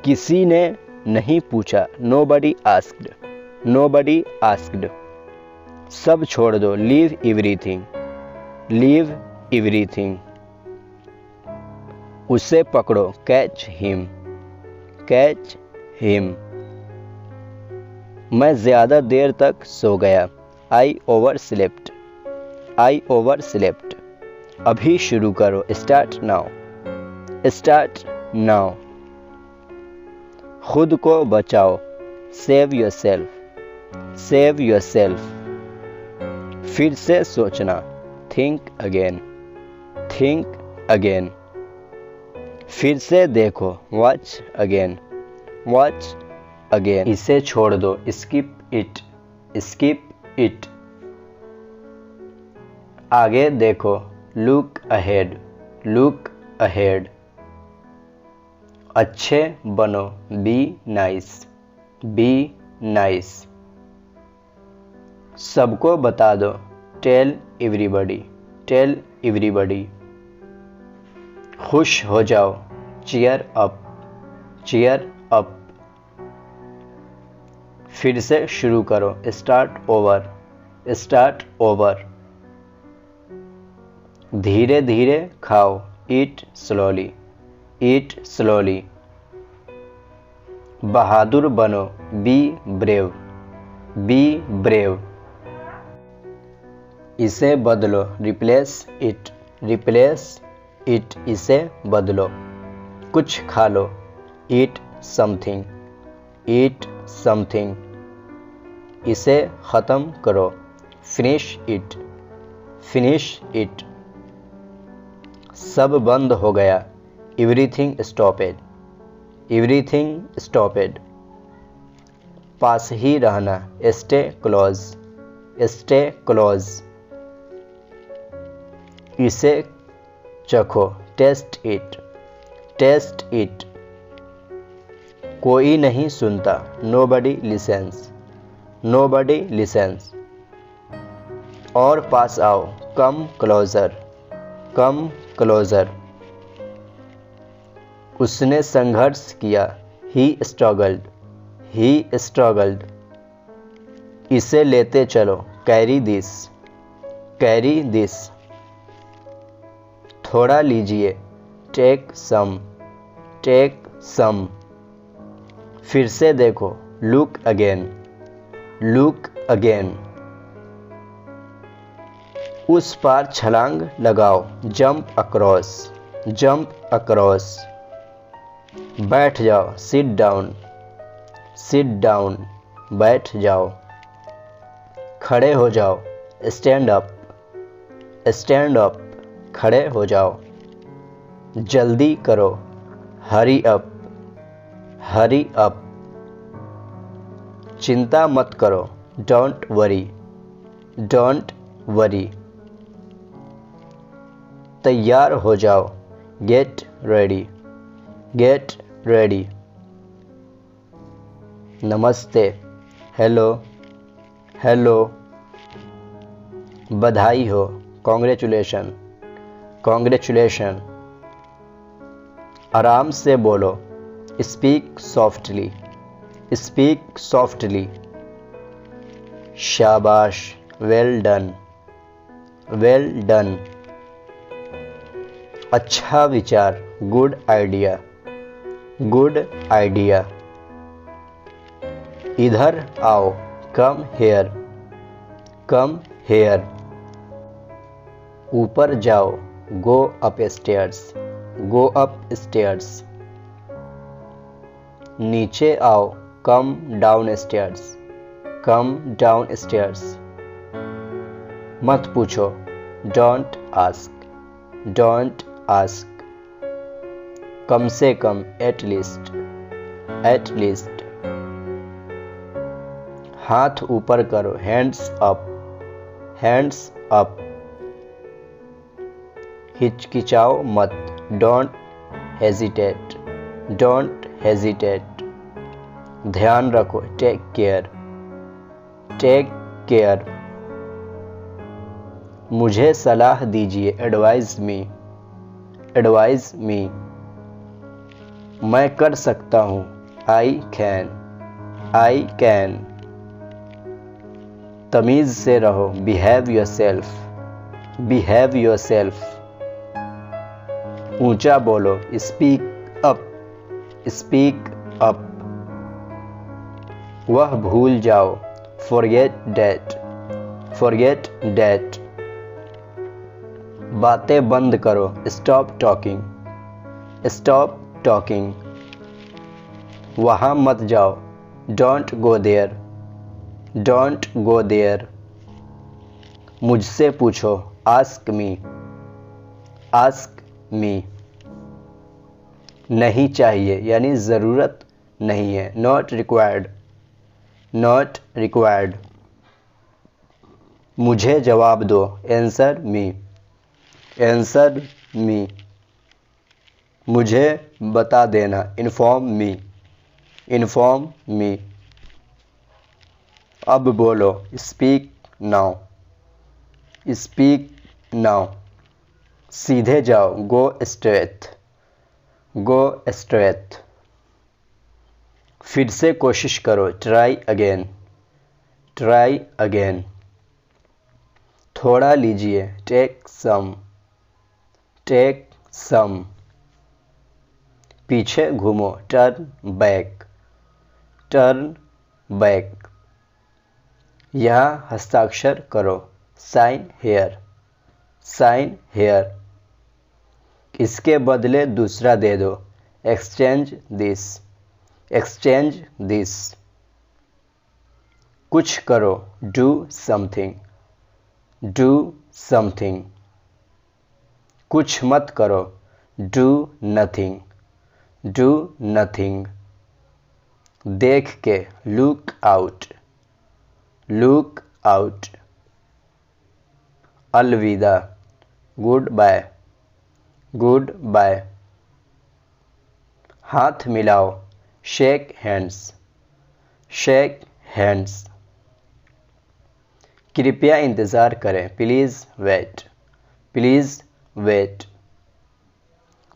किसी ने नहीं पूछा, नोबडी आस्क्ड, नोबडी आस्क्ड। सब छोड़ दो, लीव एवरीथिंग, लीव एवरीथिंग। उसे पकड़ो, कैच हिम, कैच हिम। मैं ज्यादा देर तक सो गया, आई ओवर स्लेप्ट, आई ओवर स्लेप्ट। अभी शुरू करो, स्टार्ट नाउ, स्टार्ट नाउ। खुद को बचाओ, सेव योरसेल्फ, सेव योरसेल्फ। फिर से सोचना, थिंक अगेन, थिंक अगेन। फिर से देखो, वॉच अगेन, वॉच अगेन। इसे छोड़ दो, स्किप इट, स्किप इट। आगे देखो, लुक अहेड, लुक अहेड। अच्छे बनो, बी नाइस, बी नाइस। सबको बता दो, टेल एवरीबॉडी, टेल एवरीबॉडी। खुश हो जाओ, चीयर अप, चीयर अप। फिर से शुरू करो, स्टार्ट ओवर, स्टार्ट ओवर। धीरे धीरे खाओ, ईट स्लोली, ईट स्लोली। बहादुर बनो, बी ब्रेव, बी ब्रेव। इसे बदलो, रिप्लेस इट, रिप्लेस इट। इसे बदलो। कुछ खा लो, ईट समथिंग, ईट समथिंग। इसे ख़त्म करो, फिनिश इट, फिनिश इट। सब बंद हो गया, एवरीथिंग स्टॉपेड, एवरीथिंग स्टॉपेड। पास ही रहना, स्टे क्लोज, स्टे क्लोज। इसे चखो, टेस्ट इट, टेस्ट इट। कोई नहीं सुनता, नोबडी लिसेंस, नोबडी लिसेंस। और पास आओ, कम क्लोजर, कम क्लोजर। उसने संघर्ष किया, ही स्ट्रगल्ड, ही स्ट्रगल्ड। इसे लेते चलो, कैरी दिस, कैरी दिस। थोड़ा लीजिए, टेक सम, टेक सम। फिर से देखो, लुक अगेन, लुक अगेन। उस पार छलांग लगाओ, जंप अक्रॉस, जंप अक्रॉस। बैठ जाओ, सिट डाउन, सिट डाउन, बैठ जाओ। खड़े हो जाओ, स्टैंड अप, स्टैंड अप, खड़े हो जाओ। जल्दी करो, हरी अप, हरी अप। चिंता मत करो, डोंट वरी, डोंट वरी। तैयार हो जाओ, गेट रेडी, गेट रेडी। नमस्ते, हेलो, हेलो। बधाई हो, कॉन्ग्रेचुलेशन, कॉन्ग्रेचुलेशन। आराम से बोलो, स्पीक सॉफ्टली, स्पीक सॉफ्टली। शाबाश, वेल डन, वेल डन। अच्छा विचार, गुड आइडिया, गुड आइडिया। इधर आओ, कम हेयर, कम हेयर। ऊपर जाओ, go up stairs, go up stairs. नीचे आओ, come down stairs, come down stairs. मत पूछो, डोंट आस्क, डोंट आस्क। कम से कम, एट लीस्ट, एट लीस्ट। हाथ ऊपर करो, हैंड्स अप, हैंड्स अप। हिचकिचाओ मत, डोंट हेजिटेट, डोंट हेजिटेट। ध्यान रखो, टेक केयर, टेक केयर। मुझे सलाह दीजिए, एडवाइज मी, एडवाइज मी। मैं कर सकता हूँ, आई कैन, आई कैन। तमीज से रहो, बिहेव योरसेल्फ, बिहेव योरसेल्फ। ऊंचा बोलो, स्पीक अप, स्पीक अप। वह भूल जाओ, फॉरगेट दैट, फॉरगेट दैट। बातें बंद करो, स्टॉप टॉकिंग, स्टॉप टॉकिंग। वहाँ मत जाओ, don't go there, don't go there. मुझसे पूछो, आस्क मी, आस्क मी। नहीं चाहिए यानी ज़रूरत नहीं है, नॉट रिक्वायर्ड, नॉट रिक्वायर्ड। मुझे जवाब दो, आंसर मी, आंसर मी। मुझे बता देना, इन्फॉर्म मी, इन्फॉर्म मी। अब बोलो, स्पीक नाउ, स्पीक नाउ। सीधे जाओ, गो स्ट्रेट, गो स्ट्रेट। फिर से कोशिश करो, ट्राई अगेन, ट्राई अगेन। थोड़ा लीजिए, टेक सम, टेक सम। पीछे घूमो, टर्न बैक, टर्न बैक। यहाँ हस्ताक्षर करो, साइन हेयर, साइन हेयर। इसके बदले दूसरा दे दो, एक्सचेंज दिस, एक्सचेंज दिस। कुछ करो, डू समथिंग, डू समथिंग। कुछ मत करो, डू नथिंग, डू नथिंग। देख के, लुक आउट, लुक आउट। अलविदा, गुड बाय, गुड बाय। हाथ मिलाओ, शेक हैंड्स, शेक हैंड्स। कृपया इंतज़ार करें, प्लीज़ वेट, प्लीज़ वेट।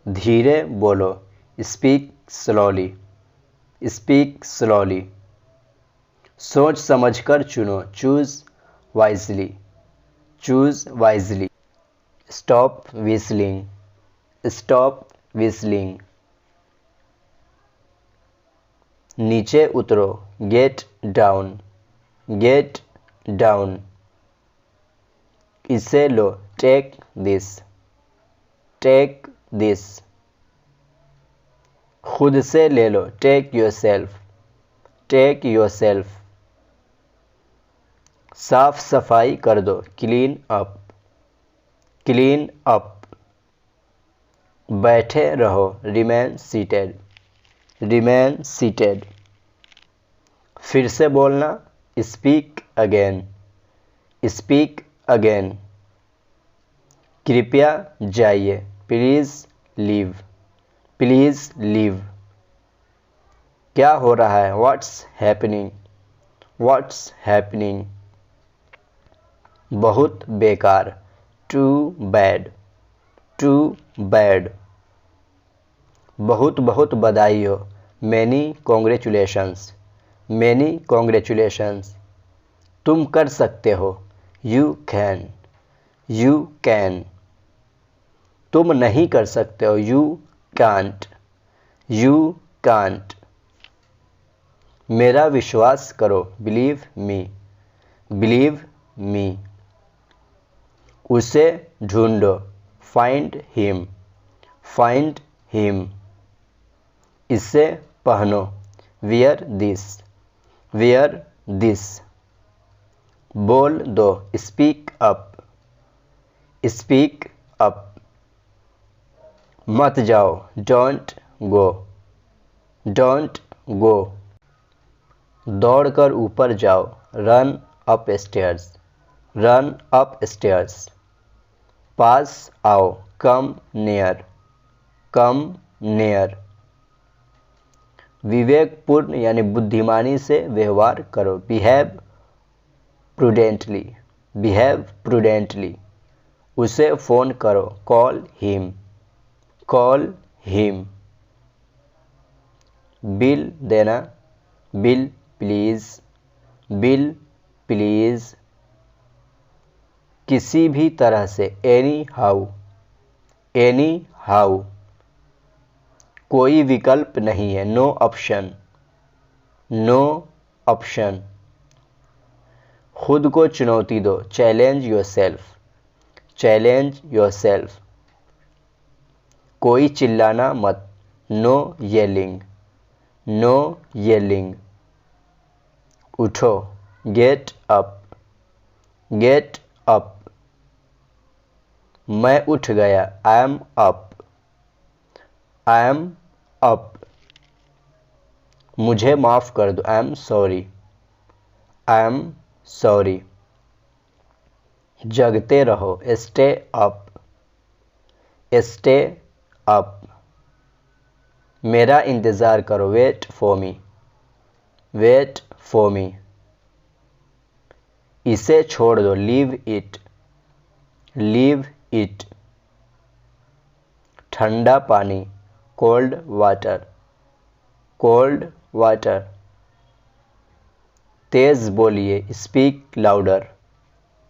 धीरे बोलो, स्पीक स्लोली, स्पीक स्लोली। सोच समझकर चुनो, choose wisely, choose wisely. Stop whistling, stop whistling. नीचे उतरो, गेट डाउन, गेट डाउन। इसे लो, टेक दिस, टेक दिस। खुद से ले लो, टेक योरसेल्फ, टेक योरसेल्फ। साफ सफाई कर दो, क्लीन अप, क्लीन अप। बैठे रहो, रिमेन सीटेड, रिमेन सीटेड। फिर से बोलना, स्पीक अगेन, स्पीक अगेन। कृपया जाइए, प्लीज़ लीव, प्लीज़ लीव। क्या हो रहा है, व्हाट्स हैपनिंग, व्हाट्स हैपनिंग। बहुत बेकार, टू बैड, टू बैड। बहुत बहुत बधाई हो, मैनी कॉन्ग्रेचुलेशंस, मैनी कॉन्ग्रेचुलेशंस। तुम कर सकते हो, यू कैन, यू कैन। तुम नहीं कर सकते हो, यू कांट, यू कांट। मेरा विश्वास करो, बिलीव मी, बिलीव मी। उसे ढूंढो, फाइंड हिम, फाइंड हिम। इसे पहनो, वियर दिस, वियर दिस। बोल दो, स्पीक अप, स्पीक अप। मत जाओ, डोंट गो, डोंट गो। दौड़कर ऊपर जाओ, run upstairs, run upstairs. पास आओ, कम नियर, कम नियर। विवेकपूर्ण यानी बुद्धिमानी से व्यवहार करो, बिहेव प्रूडेंटली, बिहेव प्रूडेंटली। उसे फ़ोन करो, call him, call him. Bill देना, बिल प्लीज़, बिल प्लीज़। किसी भी तरह से, एनी हाउ, एनी हाउ। कोई विकल्प नहीं है, नो ऑप्शन, नो ऑप्शन। खुद को चुनौती दो, चैलेंज योरसेल्फ, चैलेंज योरसेल्फ। कोई चिल्लाना मत, नो येलिंग, नो येलिंग। उठो, गेट अप, गेट अप। मैं उठ गया, I am up, I am up. मुझे माफ़ कर दो, I am sorry, I am sorry. जगते रहो, स्टे अप, स्टे अप। मेरा इंतज़ार करो, wait for me, wait for me. इसे छोड़ दो, लीव इट, लीव इट। ठंडा पानी, कोल्ड वाटर, कोल्ड वाटर। तेज़ बोलिए, स्पीक लाउडर,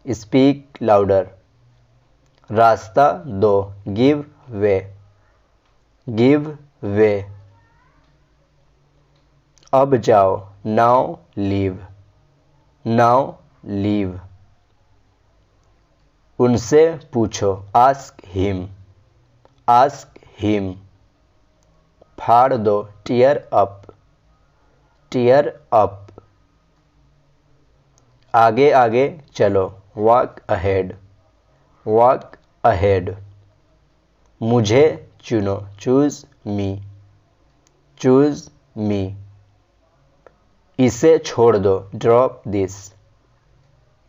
स्पीक लाउडर। रास्ता दो, गिव वे, गिव वे। अब जाओ, नाउ लीव, नाउ लीव। उनसे पूछो, आस्क हिम, आस्क हिम। फाड़ दो, टीयर अप, टीयर अप। आगे आगे चलो, वॉक अहेड, वॉक अहेड। मुझे चुनो, चूज़ मी, चूज़ मी। इसे छोड़ दो, ड्रॉप दिस,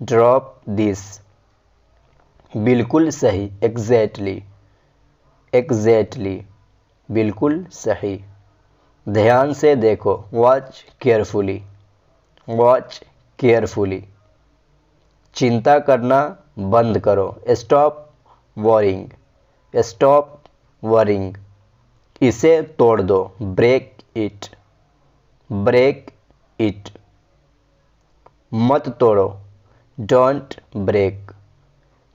ड्रॉप दिस। बिल्कुल सही, एग्जैक्टली, एग्जैक्टली। बिल्कुल सही। ध्यान से देखो, वॉच केयरफुली, वॉच केयरफुली। चिंता करना बंद करो, स्टॉप वॉरिंग, स्टॉप वॉरिंग। इसे तोड़ दो, ब्रेक इट, ब्रेक इट। मत तोड़ो, डोंट ब्रेक,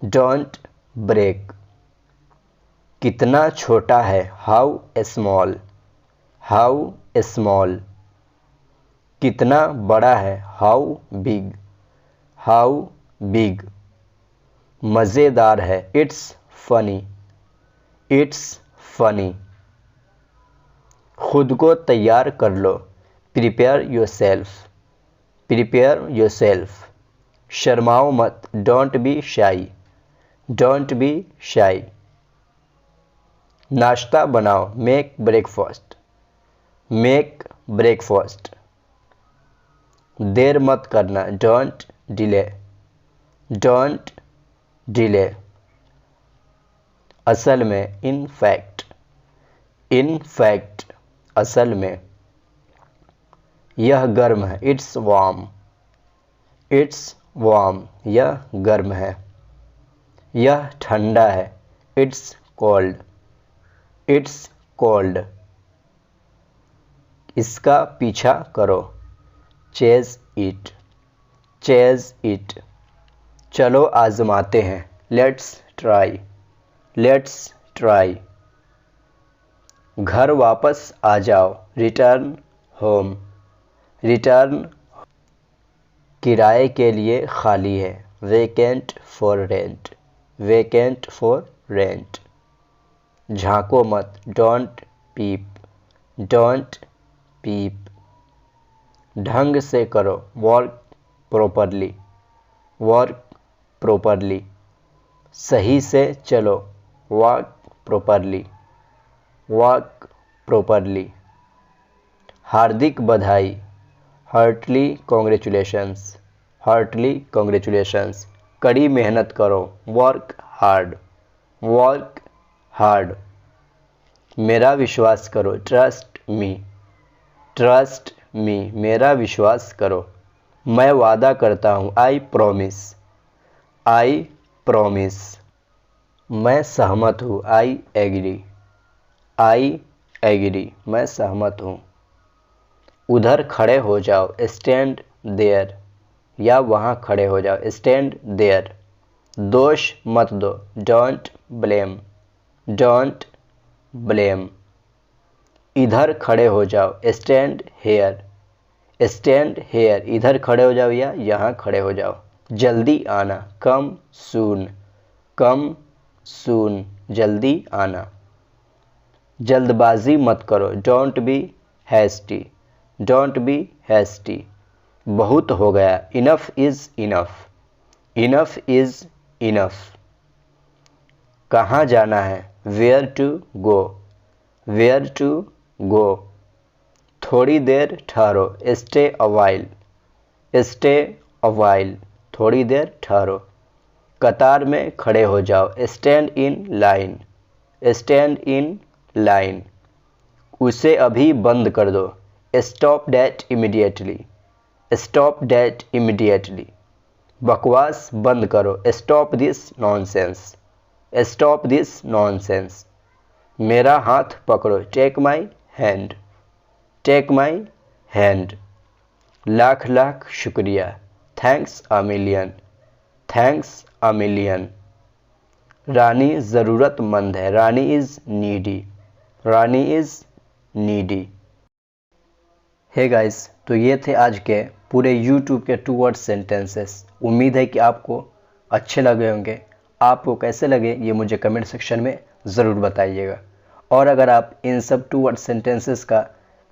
डोंट ब्रेक। कितना छोटा है, हाउ स्मॉल, हाउ स्मॉल। कितना बड़ा है, हाउ बिग, हाउ बिग। मज़ेदार है, इट्स फनी, इट्स फनी। खुद को तैयार कर लो, प्रिपेयर योरसेल्फ, प्रिपेयर योरसेल्फ। शर्माओ मत, डोंट बी शाई, डोंट बी शाई। नाश्ता बनाओ, मेक ब्रेकफास्ट, मेक ब्रेकफास्ट। देर मत करना, डोंट डिले, डोंट डिले। असल में, इन फैक्ट, इन फैक्ट, असल में। यह गर्म है, इट्स वार्म, इट्स वार्म, यह गर्म है। यह ठंडा है, इट्स कोल्ड, इट्स कोल्ड। इसका पीछा करो, चेज इट, चेज इट। चलो आजमाते हैं, लेट्स ट्राई, लेट्स ट्राई। घर वापस आ जाओ, रिटर्न होम, रिटर्न। किराए के लिए खाली है, vacant for rent, vacant for rent. झांको मत, डोंट पीप, डोंट पीप। ढंग से करो, वर्क प्रॉपरली, वर्क प्रॉपरली। सही से चलो, वॉक प्रॉपरली, वॉक प्रॉपरली। हार्दिक बधाई, हार्टली कॉन्ग्रेचुलेशंस, हार्टली कॉन्ग्रेचुलेशंस। कड़ी मेहनत करो, वर्क हार्ड, वर्क हार्ड। मेरा विश्वास करो, ट्रस्ट मी, ट्रस्ट मी, मेरा विश्वास करो। मैं वादा करता हूँ, आई प्रॉमिस, आई प्रॉमिस। मैं सहमत हूँ, आई एग्री, आई एग्री, मैं सहमत हूँ। उधर खड़े हो जाओ, स्टैंड देयर, या वहाँ खड़े हो जाओ, स्टैंड देयर। दोष मत दो, डोंट ब्लेम, डोंट ब्लेम। इधर खड़े हो जाओ, स्टैंड हेयर, स्टैंड हेयर, इधर खड़े हो जाओ या यहाँ खड़े हो जाओ। जल्दी आना, कम सून, कम सून, जल्दी आना। जल्दबाजी मत करो, don't be hasty, don't be hasty. बहुत हो गया, enough is enough, enough is enough. कहाँ जाना है, where to go, where to go. थोड़ी देर ठहरो, stay a while, stay a while, थोड़ी देर ठहरो। कतार में खड़े हो जाओ, stand in line, stand in line. उसे अभी बंद कर दो, stop that immediately, stop that immediately. बकवास बंद करो, stop this nonsense, stop this nonsense. मेरा हाथ पकड़ो, take my hand, take my hand. Lakh lakh शुक्रिया, thanks a million, thanks a million. Rani ज़रूरतमंद है, Rani is needy, Rani is needy. Hey guys, तो ये थे आज के पूरे YouTube के 2 वर्ड सेंटेंसेस। उम्मीद है कि आपको अच्छे लगे होंगे। आपको कैसे लगे ये मुझे कमेंट सेक्शन में ज़रूर बताइएगा। और अगर आप इन सब 2 वर्ड सेंटेंसेस का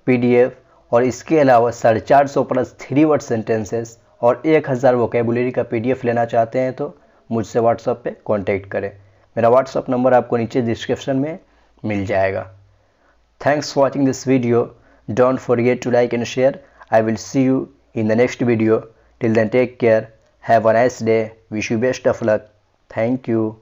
PDF और इसके अलावा 450 प्लस 3 वर्ड सेंटेंसेस और 1000 वोकेबुलरी का PDF लेना चाहते हैं तो मुझसे व्हाट्सएप पे कांटेक्ट करें। मेरा व्हाट्सएप नंबर आपको नीचे डिस्क्रिप्शन में मिल जाएगा। Thanks for watching this video. Don't forget to like and share. I will see you in the next video. Till then take care, have a nice day, wish you best of luck. Thank you.